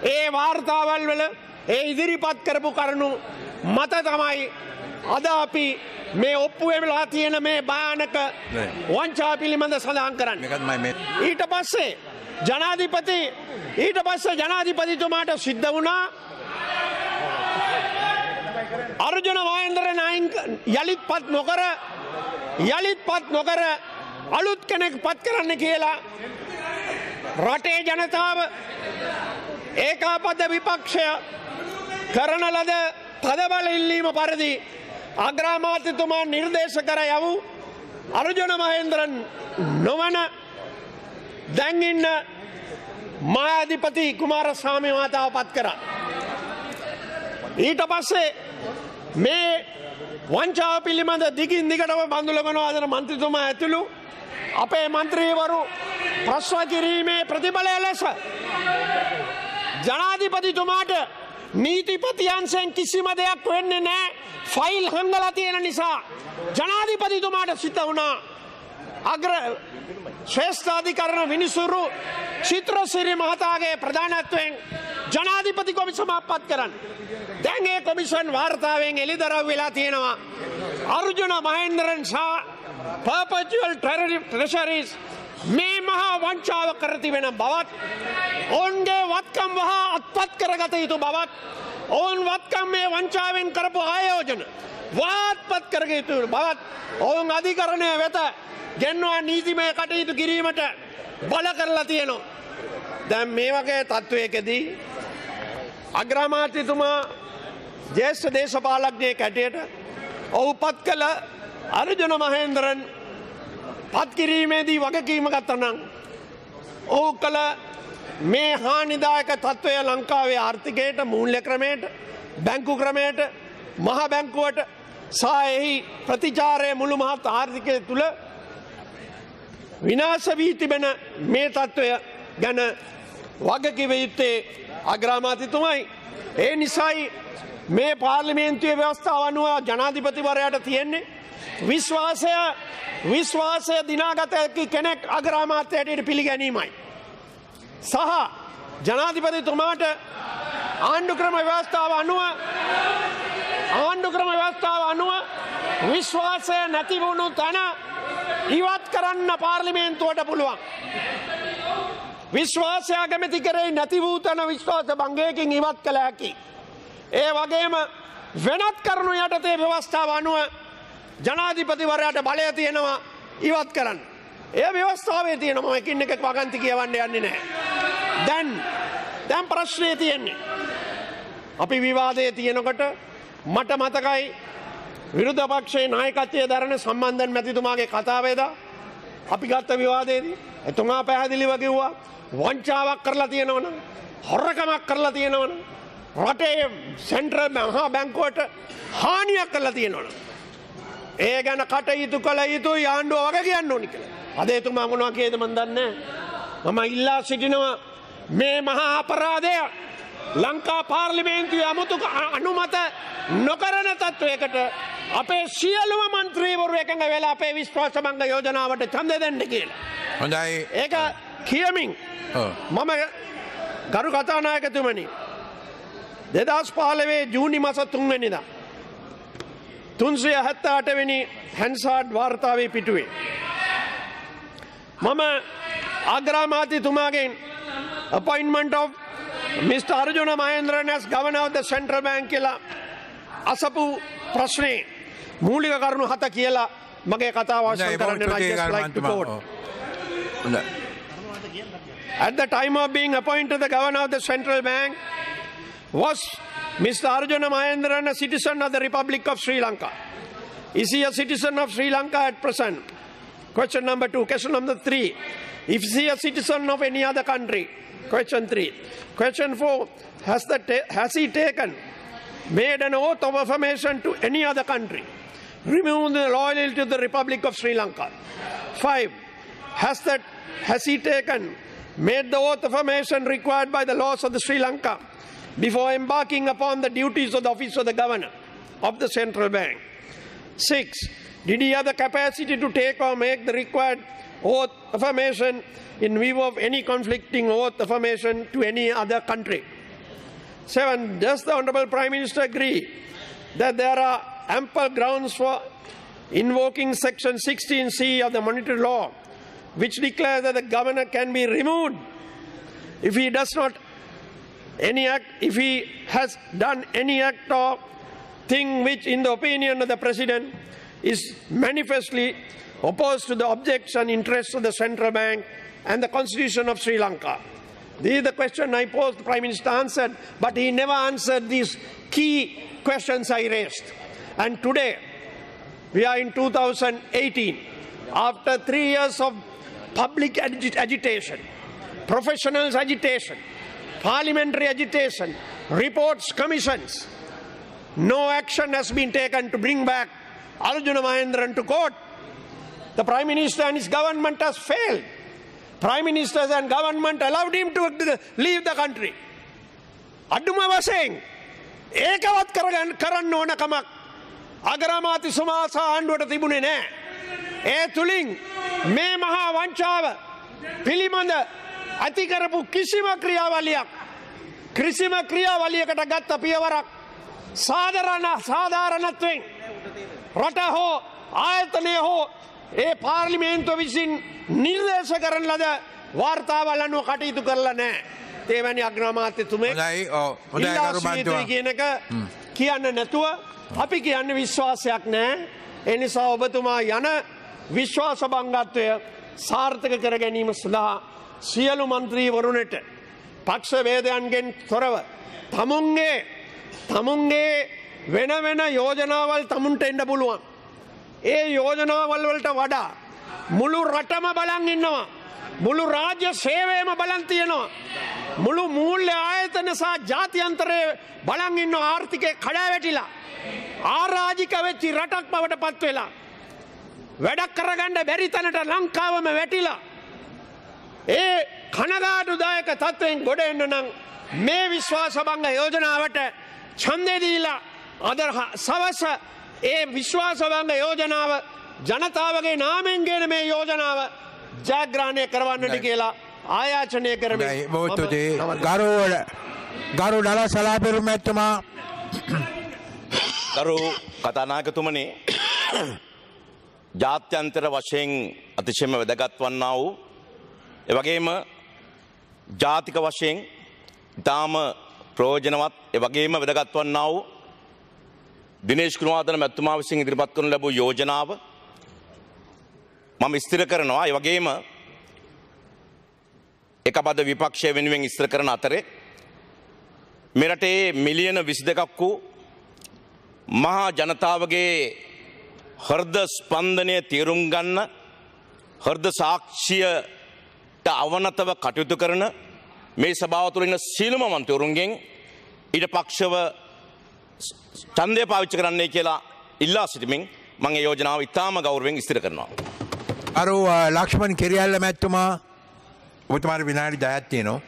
ඒ වාර්තාවල් වල ඒ ඉදිරිපත් කරපු කරුණු මත තමයි අද අපි මේ ඔප්පු වෙලා තියෙන මේ භයානක වංචා පිළිබඳ සඳහන් කරන්නේ. ඊට පස්සේ ජනාධිපතිතුමාට සිද්ධ වුණා අර්ජුන මහේන්ද්‍ර නායක යලිත් පත් නොකර අලුත් කෙනෙක් පත් කරන්න කියලා රටේ ජනතාව ඒකාපද විපක්ෂය කරන ලද තදබල ඉල්ලීම පරිදි අග්‍රාමාත්‍යතුමා නිර්දේශ කර යවූ අර්ජුන මහේන්ද්‍රන් නොවන දැන් ඉන්න මායාධිපති කුමාරස්වාමී මහතාව පත් කරා. ඊට පස්සේ මේ වංචාව පිළිබඳ දිගින් දිගටම බඳුලගෙන ආදන මන්ත්‍රීතුමා ඇතුළු අපේ මන්ත්‍රීවරු ප්‍රශ්න කිරීමේ ප්‍රතිඵලය ලෙස ජනාධිපතිතුමාට නීතිපති අංශයෙන් කිසිම දෙයක් වෙන්නේ නැහැ. ෆයිල් හංගලා තියෙන නිසා ජනාධිපතිතුමාට සිත වුණා අග්‍ර ශ්‍රේෂ්ඨාධිකරණ විනිසුරු චිත්‍රසිරි මහතාගේ ප්‍රධානත්වයෙන් ජනාධිපති කොමිසමක් පත් කරන්න. දැන් ඒ කොමිෂන් වාර්තාවෙන් එළිදරව් වෙලා තියෙනවා අර්ජුන මහේන්ද්‍රන් සහ පර්පචුවල් ට්‍රෙෂරීස් මේ මහා වංචාව කර තිබෙන බවත් ඔවුන්ගේ වත්කම් වහා අත්පත් කරගත යුතු බවත් ඔවුන් වත්කම් මේ වංචාවෙන් කරපු ආයෝජන වාත්පත් කරගත යුතු බවත් ඔවුන් අධිකරණය වෙත ගෙන්වා නීතිමය කටයුතු කිරීමට බල කරලා තියෙනවා. දැන් මේ වගේ තත්ත්වයකදී අග්‍රාමාත්‍යතුමා ජ්‍යෙෂ්ඨ දේශපාලඥයෙක් හැටියට ඔහු පත් කළ අර්ජුන මහේන්ද්‍රන් පත් කිරීමේදී වගකීම ගත්තා නම් ඔහු කළ මේ හානිදායක තත්ත්වය ලංකාවේ ආර්ථිකයට මූල්‍ය ක්‍රමයට බැංකු ක්‍රමයට මහ බැංකුවට සහ එහි ප්‍රතිචාරය මුළු මහත් ආර්ථිකය තුළ විනාශ වී තිබෙන මේ තත්ත්වය ගැන වගකිව යුත්තේ අග්‍රාමාත්‍යතුමයි. ඒ නිසායි මේ පාර්ලිමේන්තුවේ ව්‍යවස්ථාව අනුව ජනාධිපතිවරයාට තියෙන්නේ විශ්වාසය දිනාගත හැකි කෙනෙක් අග්‍රාමාත්‍යයට පිළිගැනීමයි. සහ ජනාධිපතිතුමාට ආණ්ඩුක්‍රම ව්‍යවස්ථාව අනුව විශ්වාසය නැති වුණු තැන ඉවත් කරන්න පාර්ලිමේන්තුවට පුළුවන්. විශ්වාසය අගමැති කරේ නැති වූ තැන විශ්වාස භංගයකින් ඉවත් කළ හැකි. ඒ වගේම වෙනත් කරුණු යටතේ ව්‍යවස්ථාව අනුව ජනාධිපතිවරයාට බලය තියෙනවා ඉවත් කරන්න. ඒ ව්‍යවස්ථාවේ තියෙනවා එකින් එකක් වගන්ති කියවන්න යන්නේ නැහැ. දැන් ප්‍රශ්නේ තියෙන්නේ අපි විවාදයේ තියෙනකොට මට මතකයි විරුද්ධ පක්ෂයේ නායකත්වයේ දරන සම්බන්ධන් මැතිතුමාගේ කතාවේදා අපි ගත්ත විවාදයේදී එතුමා පැහැදිලිව කිව්වා වංචාවක් කරලා තියෙනවනම් හොරකමක් කරලා තියෙනවනම් රටේ සෙන්ට්‍රල් මහා බැංකුවට හානියක් කරලා තියෙනවනම් ඒ ගැන කටයුතු කළ යුතුයි ආණ්ඩුව වගේ කියන්න ඕනි කියලා. අද එතුමා මොනවා කියේද මන් දන්නේ නැහැ. මම ඉල්ලා සිටිනවා මේ මහා අපරාධය ලංකා පාර්ලිමේන්තුවේ අනුමත නොකරන තත්වයකට අපේ සියලුම මන්ත්‍රීවරු එකඟ වෙලා අපේ විශ්වාස භංග යෝජනාවට ඡන්දය දෙන්න කියලා. හොඳයි. ඒක කියමින් මම ගරු කතානායකතුමනි 2015 ජූනි මාස 3 වෙනිදා 378 වෙනි හැන්සාඩ් වාර්තාවේ පිටුවේ මම අග්‍රාමාත්‍යතුමාගෙන් appointment of Mr. Arjuna Mahendran as Governor of the Central Bank කියලා අසපු ප්‍රශ්නේ මූලික කරුණු 7 කියලා මගේ කතාව අවසන් කරන්න I just like to quote. At the time of being appointed the Governor of the Central Bank was Mr. Arjuna Mahendran a citizen of the Republic of Sri Lanka? Is he a citizen of Sri Lanka at present? Question number 2. Question number 3. Is he a citizen of any other country? Question 3. Question 4. Has he taken made an oath of affirmation to any other country, remove the loyalty to the Republic of Sri Lanka. 5. Has he made the oath of affirmation required by the laws of the Sri Lanka before embarking upon the duties of the office of the governor of the central bank? 6. Did he have the capacity to take or make the required oath affirmation in view of any conflicting oath affirmation to any other country? 7. Does the Honourable Prime Minister agree that there are ample grounds for invoking Section 16C of the Monetary Law, which declares that the governor can be removed if he does not if he has done any act or thing which, in the opinion of the President, is manifestly opposed to the objects and interests of the Central Bank and the Constitution of Sri Lanka? This is the question I posed. The Prime Minister answered, but he never answered these key questions I raised. And today, we are in 2018. After 3 years of public agitation, professionals agitation, parliamentary agitation, reports, commissions, no action has been taken to bring back Arjuna Mahendran to court. The Prime Minister and his government has failed. Prime Ministers and government allowed him to leave the country. Aduma was saying, ඒකවත් කරන්න ඕන කමක් අග්‍රාමාත්‍ය සුමාසා ආණ්ඩුවට තිබුණේ නැහැ. ඒ තුලින් මේ මහා වංචාව පිළිබඳ ඇති කරපු කිසිම ක්‍රියාවලියකට ගත්ත පියවරක් සාධාරණත්වයෙන් රට හෝ ආයතනය හෝ ඒ පාර්ලිමේන්තුව විසින් නිර්දේශ කරන ලද වාර්තාවල් අනුව කටයුතු කරලා නැහැ. තේවැනි අග්‍රාමාත්‍යතුමේ කියන එක කියන්න නැතුව අපි කියන්නේ විශ්වාසයක් නැහැ. ඒ නිසා ඔබතුමා යන විශ්වාස භංගත්වය සාර්ථක කර ගැනීම සඳහා සියලු මන්ත්‍රීවරුන්ට පක්ෂ වේදයන්ගෙන් තොරව තමුන්ගේ වෙන වෙන යෝජනාවල් තමුන්ට එන්න පුළුවන්. ඒ යෝජනාවල් වලට වඩා මුළු රටම බලන් ඉන්නවා. මුළු රාජ්‍ය සේවයම බලන් තියෙනවා. මුළු මූල්‍ය ආයතන සහ ජාත්‍යන්තරයේ බලන් ඉන්න ආර්ථිකය කඩා වැටිලා ආරාජික වෙච්ච රටක් බවට පත් වෙලා වැඩක් කරගන්න බැරි තැනට ලංකාවම වැටිලා ඒ කනගාටුදායක තත්ත්වයෙන් ගොඩ එන්න නම් මේ විශ්වාසභංග යෝජනාවට ඡන්දය දීලා අද සවස ඒ විශ්වාසභංග යෝජනාව ජනතාවගේ නාමයෙන් ගෙන මේ යෝජනාව ජයග්‍රහණය කරවන්නට කියලා ආයාචනය කරමින් ගරු ඩලා සලාපෙරු මැතිතුමා ගරු කතානායකතුමනි ජාත්‍යන්තර වශයෙන් අතිශයම වැදගත් වන්නා වූ එවැගේම ජාතික වශයෙන් ඊටාම ප්‍රයෝජනවත් එවැගේම වැදගත් වන්නා වූ දිනේෂ් ගුණවර්ධන මැතිතුමා විසින් ඉදිරිපත් කරනු ලැබූ යෝජනාව මම ස්ථිර කරනවා. ඒ වගේම එකපද විපක්ෂය වෙනුවෙන් ස්ථිර කරන අතරේ මෙරටේ මිලියන 22ක් වූ මහා ජනතාවගේ හෘද ස්පන්දනය තේරුම් ගන්න හෘද සාක්ෂියට අවනතව කටයුතු කරන මේ සභාව තුළ ඉන්න සීලම මන්ත්‍රීවරුන්ගෙන් ඊට පක්ෂව ඡන්දය පාවිච්චි කරන්නයි කියලා ඉල්ලා සිටිමින් මම මේ යෝජනාව ඉතාම ගෞරවයෙන් ස්ථිර කරනවා. අර ලක්ෂ්මන් කිරියල්ල මැතිතුමා ඔබතුමාට විනාඩි 10ක් තියෙනවා.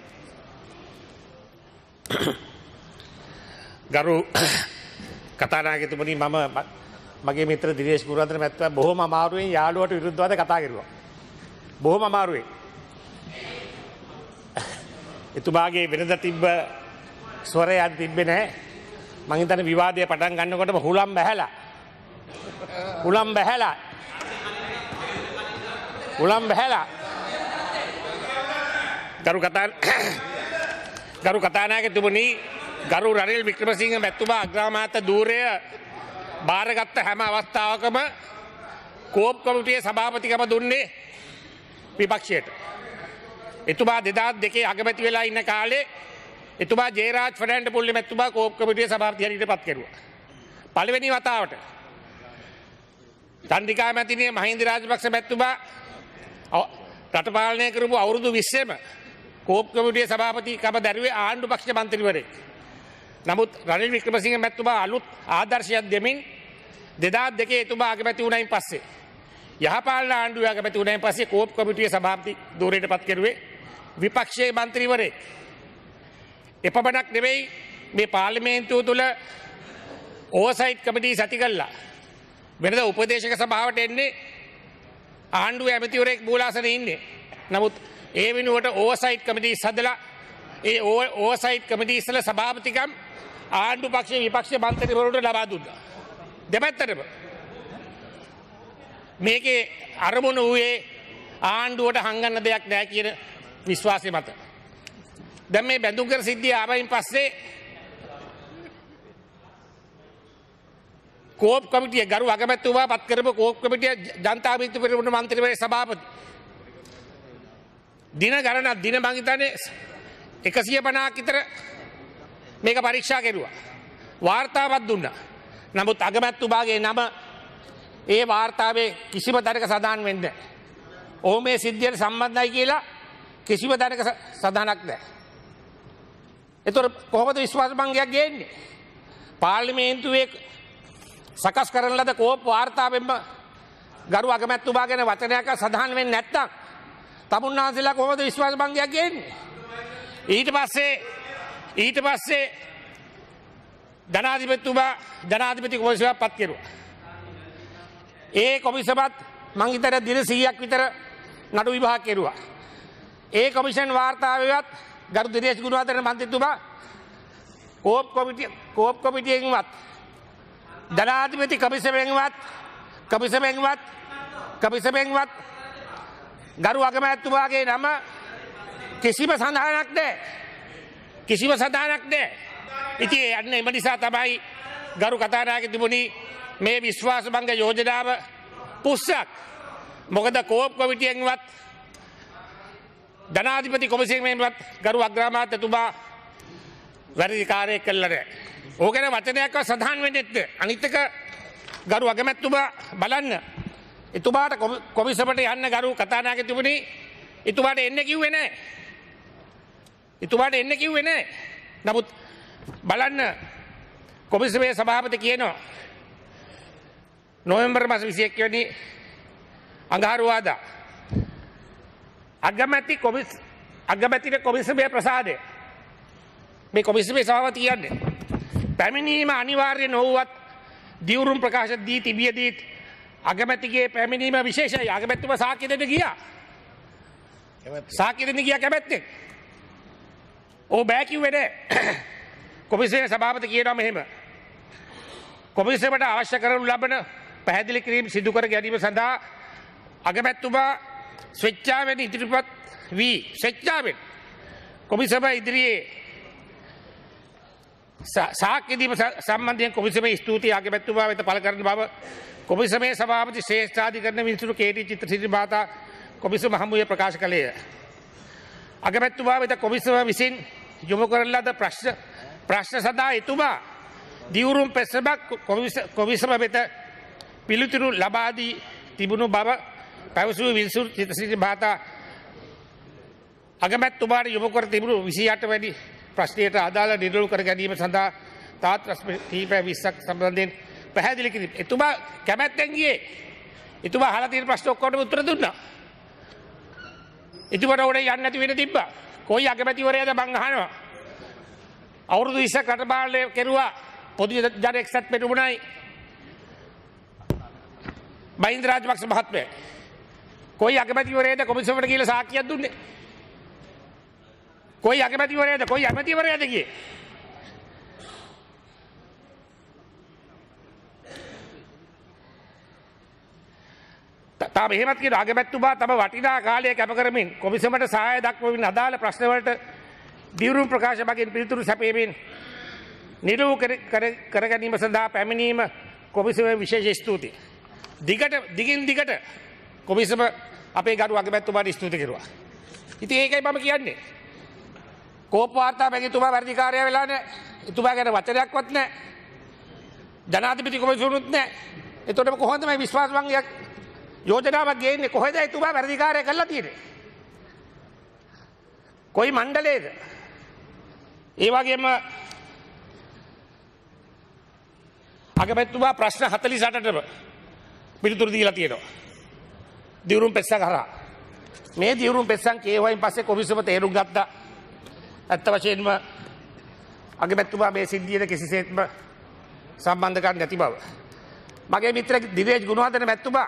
ගරු කතානායකතුමනි මම මගේ මිත්‍ර දිනේෂ් ගුණවර්ධන මැතිතුමා බොහොම අමාරුවෙන් යාළුවට විරුද්ධවද කතා කරුවා. බොහොම අමාරුවෙන්. එතුමාගේ වෙනද තිබ්බ ස්වරයක් තිබ්බේ නැහැ. මං හිතන්නේ විවාදය පටන් ගන්නකොටම හුලම් බැහැලා ගරු කතානායකතුමනි ගරු රනිල් වික්‍රමසිංහ මැතිතුමා අග්‍රාමාත්‍ය ධූරය බාරගත්ත හැම අවස්ථාවකම කෝප් කමිටුවේ සභාපතිකම දුන්නේ විපක්ෂයට. එතුමා 2002 අගමැති වෙලා ඉන්න කාලේ එතුමා ජයරාජ් ෆර්නෑන්ඩෝ පුල්ලි මැතිතුමා කෝප් කමිටුවේ සභාපති හැටියට පත් කෙරුවා. පළවෙනි වතාවට චන්ද්‍රිකා මැතිණිය මහින්ද රාජපක්ෂ මැතිතුමා රට පාලනය කරපු අවුරුදු 20ෙම කෝප් කමිටුවේ සභාපතිකම දැරුවේ ආණ්ඩු පක්ෂ මන්ත්‍රීවරයෙක්. නමුත් රනිල් වික්‍රමසිංහ මැතිතුමා අලුත් ආදර්ශයක් දෙමින් 2002 එතුමා අගමැති වුණයින් පස්සේ යහපාලන ආණ්ඩුවේ අගමැති වුණයින් පස්සේ කෝප් කමිටුවේ සභාපති ධූරයට පත් කෙරුවේ විපක්ෂයේ මන්ත්‍රීවරයෙක්. එපමණක් නෙවෙයි මේ පාර්ලිමේන්තුව තුළ ඕවර්සයිට් කමිටුව සැති කළා. වෙනද උපදේශක සභාවට එන්නේ ආණ්ඩුවේ ඇමතිවරයෙක් මූලාසනේ ඉන්නේ. නමුත් ඒ වෙනුවට ඕවර්සයිට් කමිටුව සදලා ඒ ඕවර්සයිට් කමිටුව ඉස්සල සභාපතිකම් ආණ්ඩු පක්ෂයේ විපක්ෂ මන්ත්‍රීවරුන්ට ලබා දුන්නා. දෙපැත්තටම මේකේ අරමුණ වූයේ ආණ්ඩුවට හංගන්න දෙයක් නැහැ කියන විශ්වාසය මත. දැන් මේ බැඳුම්කර සිද්ධිය ආවයින් පස්සේ කෝප් කමිටිය ගරු අගමැතිතුමා පත් කරපු කෝප් කමිටිය ජනතා විමුක්ති පෙරමුණ මන්ත්‍රීවරයා සභාපති දින ගණනක් දින මං හිතන්නේ 150ක් විතර මේක පරීක්ෂා කෙරුවා. වාර්තාවක් දුන්නා. නමුත් අගමැතිතුමාගේ නම ඒ වාර්තාවේ කිසිම තැනක සඳහන් වෙන්නේ නැහැ. ඔහු මේ සිද්ධියට සම්බන්ධයි කියලා කිසිම තැනක සඳහනක් නැහැ. ඒතර කොහොමද විශ්වාස භංගයක් ගේන්නේ? පාර්ලිමේන්තුවේ සකස් කරන ලද කෝප් වාර්තාවෙන්ම ගරු අගමැතිතුමා ගැන වචනයක් සඳහන් වෙන්නේ නැත්නම් තමුන්නාන්සේලා කොහොමද විශ්වාස භංගයක් ගේන්නේ? ඊට පස්සේ ජනාධිපති කොමිසමක් පත් කෙරුවා. ඒ කොමිසමත් මං හිතන දින 100ක් විතර නඩු විභාග කෙරුවා. ඒ කොමිෂන් වාර්තාවේවත් ගරු දිනේෂ් ගුණවර්ධන මන්ත්‍රීතුමා කෝප් කොමිටියෙන්වත් ජනාධිපති කමිසමෙන්වත් ගරු අගමැතිතුමාගේ නම කිසිම සඳහනක් නැහැ. ඉතින් අන්න එම නිසා තමයි ගරු කතානායකතුමනි මේ විශ්වාස භංග යෝජනාව පුස්සක්. මොකද කෝප් කොමිටියෙන්වත් ජනාධිපති කොමිසමෙන්වත් ගරු අග්‍රාමාත්‍යතුමා වැරදි කාර්යයක් කළා නැහැ. ඕක ගැන වචනයක්වත් සඳහන් වෙන්නේ නැත්te. අනිත් එක ගරු අගමැතිතුමා බලන්න. එතුමාට කොමිසමට යන්න ගරු කතානායකතුමනි එතුමාට එන්න කිව්වේ නැහැ. නමුත් බලන්න කොමිසමේ සභාපති කියනවා නොවැම්බර් මාස 21 වෙනි අඟහරුවාදා අගමැතිට කොමිසමේ ප්‍රසාදය මේ කොමිසමේ සභාපති කියන්නේ පැමිණීම අනිවාර්ය නොවුවත් දිවුරුම් ප්‍රකාශ දී තිබියදීත් අගමැතිගේ පැමිණීම විශේෂයි. අගමැතිතුමා සාක්ෂි දෙන්න ගියා. කැමැත්තෙන්. ඕ බෑ කිව්වේ නෑ. කොමිසමේ සභාපති කියනවා මෙහෙම. කොමිසමට අවශ්‍ය කරනු ලබන පැහැදිලි කිරීම සිදු කර ගැනීම සඳහා අගමැතිතුමා ස්වේච්ඡාවෙන් ඉදිරිපත් වී කොමිසම ඉදිරියේ සාක්ෂි දීම සම්බන්ධයෙන් කොමිසමේ ස්තුතිය අගමැතිතුමා වෙත පළ කරන බව කොමිසමේ සභාපති ශ්‍රේෂ්ඨාධිකරණ විනිසුරු කේටි චිත්‍රසිරි මහතා කොමිසම හමුවේ ප්‍රකාශ කළේය. අගමැතිතුමා වෙත කොමිසම විසින් යොමු කරන ලද ප්‍රශ්න සඳහා එතුමා දිවුරුම් පෙස්සමක් කොමිසම වෙත පිළිතුරු ලබා දී තිබුණු බව පැවසූ විනිසුරු චිත්‍රසිරි මහතා අගමැතිතුමාට යොමු කර තිබුණු 28 වැනි ප්‍රශ්නයට අදාළ නිරවුල් කර ගැනීම සඳහා තාත් ප්‍රශ්න කිහිප 20ක් සම්බන්ධයෙන් පැහැදිලි කිරීම. එතුමා කැමැත්තෙන් ගියේ. එතුමා අහලා තියෙන ප්‍රශ්න ඔක්කොටම උත්තර දුන්නා. එතුමාට උඩේ යන්න නැති වෙන තිබ්බා. කොයි අගමැතිවරයාද මං අහනවා. අවුරුදු 20ක් රටපාලනය කෙරුවා. පොදු ජන එක්සත් පෙරමුණයි මහින්ද රාජපක්ෂ මහත්මයා. කොයි අගමැතිවරයාද කොමිසමට කියලා සාක්ෂියක් දුන්නේ? කොයි අගමැතිවරයාද ගියේ? තාම එහෙමත් කියන අගමැතිතුමා තම වටිනා කාලය කැප කරමින් කොමිසමට සහාය දක්වමින් අදාළ ප්‍රශ්නවලට දිවුරුම් ප්‍රකාශ මගින් පිළිතුරු සැපයමින් නිරවුල් කර ගැනීම සඳහා පැමිණීම කොමිසමේ විශේෂ ස්තුතියි. දිගින් දිගට කොමිසම අපේ ගරු අගමැතිතුමාට ස්තුති කෙරුවා. ඉතින් ඒකයි මම කියන්නේ. කෝප් වාර්තා බැගිතුමා වැඩිකාරයා වෙලා නැහැ. එතුමා ගැන වචනයක්වත් නැහැ. ජනාධිපති කොමිසමුත් නැහැ. එතකොට කොහොමද මේ විශ්වාස භංගයක් යෝජනාවක් ගේන්නේ? කොහෙද එතුමා වැඩිකාරය කරලා තියෙන්නේ? කොයි මණ්ඩලයේද? ඒ වගේම අගමැතිතුමා ප්‍රශ්න 48ටම පිළිතුරු දීලා තියෙනවා. දිවුරුම් පෙස්සන් හරහා. මේ දිවුරුම් පෙස්සන් කියවයින් පස්සේ කොමිසම තේරුම් ගත්තා. ඇත්ත වශයෙන්ම අගමැතිතුමා මේ සිද්ධියට කිසිසේත්ම සම්බන්ධකම් නැති බව. මගේ මිත්‍ර දිනේෂ් ගුණවර්ධන මැතිතුමා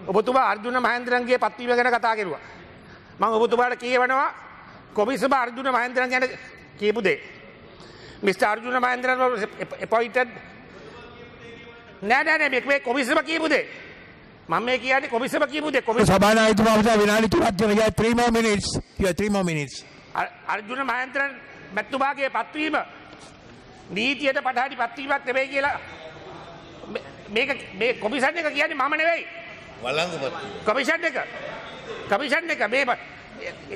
ඔබතුමා අර්ජුන මහේන්ද්‍රන්ගේ පත්වීම ගැන කතා කරුවා. මම ඔබතුමාට කියවනවා කොමිසම අර්ජුන මහේන්ද්‍රන් ගැන කියපු දේ. Mr. Arjuna Mahendran was appointed. නෑ මේ කොමිසම කියපු දේ. මම මේ කියන්නේ කොමිසම කියපු දේ. සභානායකතුමා අපිට විනාඩි 3ක් දෙනවා. 3 more minutes. You have 3 more minutes. Arjuna Mahendran මැතිතුමාගේ පත්වීම නීතියට පටහැනි පත්වීමක් නෙවෙයි කියලා මේ කොමිෂන් එක කියන්නේ මම නෙවෙයි. වළංගු කොමිෂන් එක මේ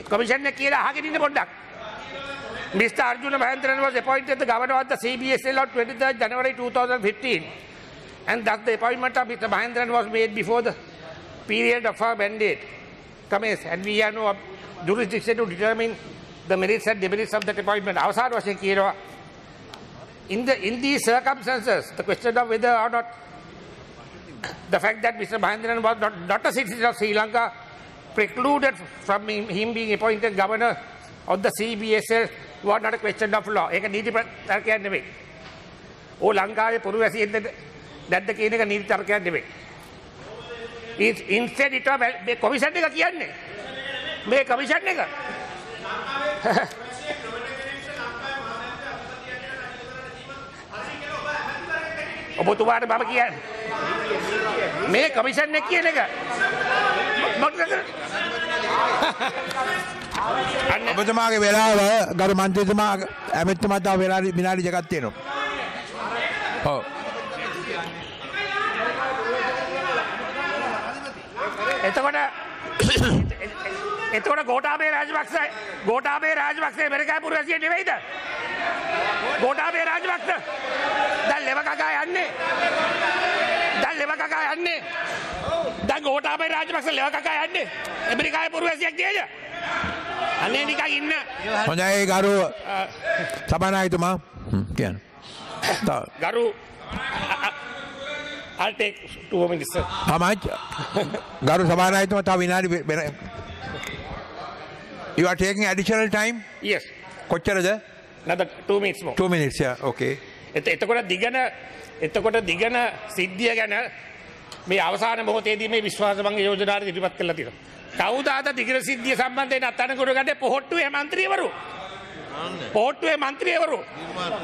කොමිෂන් එක කියලා අහගෙන ඉන්න පොඩ්ඩක්. Mr. Arjuna Mahendran was appointed the governor of the CBSL on 23rd January 2015, and thus the appointment of Mr. Mahendran was made before the period of her mandate commenced, and we have no jurisdiction to determine the merits and demerits of that appointment. අවසාන වශයෙන් කියනවා, in these circumstances, the question of whether or not the fact that Mr. Mahendran was not a citizen of Sri Lanka precluded from him being appointed governor of the CBSL was not a question of law. ඒක නීති තර්කයක් නෙවෙයි. ඕ ලංකාවේ පුරවැසියෙන්ද නැද්ද කියන එක නීති තර්කයක් නෙවෙයි. Instead it was මේ කොමිෂන් එක කියන්නේ. මේ කොමිෂන් එක ඔබතුමාට මම කියන්නේ මේ කොමිෂන් එක කියන එක ඔබතුමාගේ වෙලාව ගරු මන්ත්‍රීතුමා ඇමතිතුමා තව විනාඩි දෙකක් තියෙනවා. ඔව්. එතකොට ගෝඨාභය රාජපක්ෂ ඇමරිකාවේ පුරවැසියෙක් නෙවෙයිද? ගෝඨාභය රාජපක්ෂ දැන් ලෙව කකා යන්නේ. දැන් ගෝඨාභය රාජපක්ෂ ලෙව කකා යන්නේ. ඇමරිකාවේ පුරවැසියෙක් නේද? අනේ නිකන් ඉන්න. හොඳයි ගරු සභානායකතුමා කියන්න. ගරු I'll take 2 minutes, sir. How much? ගරු සභානායකතුමා තව විනාඩි You are taking additional time? Yes. කොච්චරද? Another 2 minutes more. 2 minutes, yeah, okay. එතකොට දිගන සිද්ධිය ගැන මේ අවසාන මොහොතේදී මේ විශ්වාසභංග යෝජනාව ඉදිරිපත් කළා තියෙනවා. කවුද අද දිගන සිද්ධිය සම්බන්ධයෙන් අත්අඩංගුවට ගත්තේ? පොහොට්ටුවේ മന്ത്രിවරු.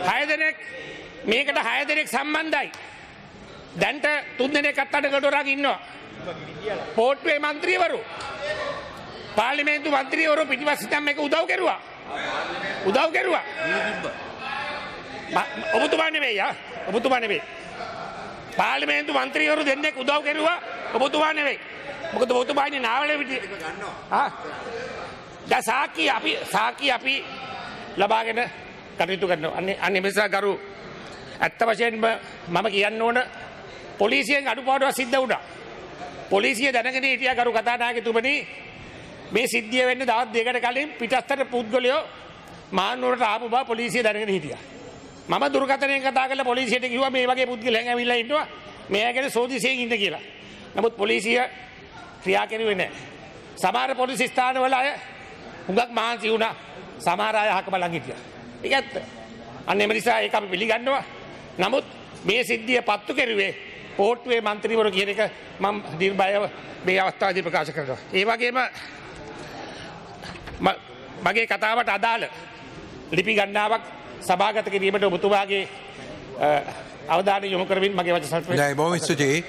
6 දෙනෙක් මේකට 6 දෙනෙක් සම්බන්ධයි. දැන්ට 3 දෙනෙක් අත්අඩංගුවට රාග ඉන්නවා. පොහොට්ටුවේ മന്ത്രിවරු. පාර්ලිමේන්තු මන්ත්‍රීවරු පිටිපස්සෙන් මේක උදව් කෙරුවා. ඔබතුමා නෙවෙයි. පාර්ලිමේන්තු මන්ත්‍රීවරු දෙන්නෙක් උදව් කෙරුවා. ඔබතුමා නෙවෙයි. මොකද ඔබතුමා ඉන්නේ නාවලේ පිටියේ. දැන් සාක්කි අපි ලබාගෙන කටයුතු කරනවා. අනේ මෙසා ගරු ඇත්ත වශයෙන්ම මම කියන්න ඕන පොලිසියෙන් අඩුපාඩුවක් සිද්ධ වුණා. පොලිසිය දැනගෙන හිටියා ගරු කතානායකතුමනි මේ සිද්ධිය වෙන්න දවස් දෙකකට කලින් පිටස්තර පුද්ගලයෝ මානුවරට ආපු බව පොලිසිය දැනගෙන හිටියා. මම දුරකථනයෙන් කතා කරලා පොලිසියට කිව්වා මේ වගේ පුද්ගලයන් ඇවිල්ලා ඉන්නවා මෙයා ගැන සෝදිසියෙන් ඉන්න කියලා. නමුත් පොලිසිය ක්‍රියා කරුවේ නැහැ. සමහර පොලිස් ස්ථානවල අය හුඟක් මහන්සි වුණා. සමහර අය අහක බලන් හිටියා. ඒක ඇත්ත. අන්න ඒ නිසා ඒක අපි පිළිගන්නවා. නමුත් මේ සිද්ධිය පත්තු කෙරුවේ පොහොට්ටුවේ മന്ത്രിවරු කියන එක මම නිර්භයව මේ අවස්ථාවේදී ප්‍රකාශ කරනවා. ඒ වගේම මගේ කතාවට අදාළ ලිපි ගණනාවක් සභාගත කිරීමට ඔබතුමාගේ අවධානය යොමු කරමින් මගේ වචන සල්පේ. බොහොම ස්තුතියි.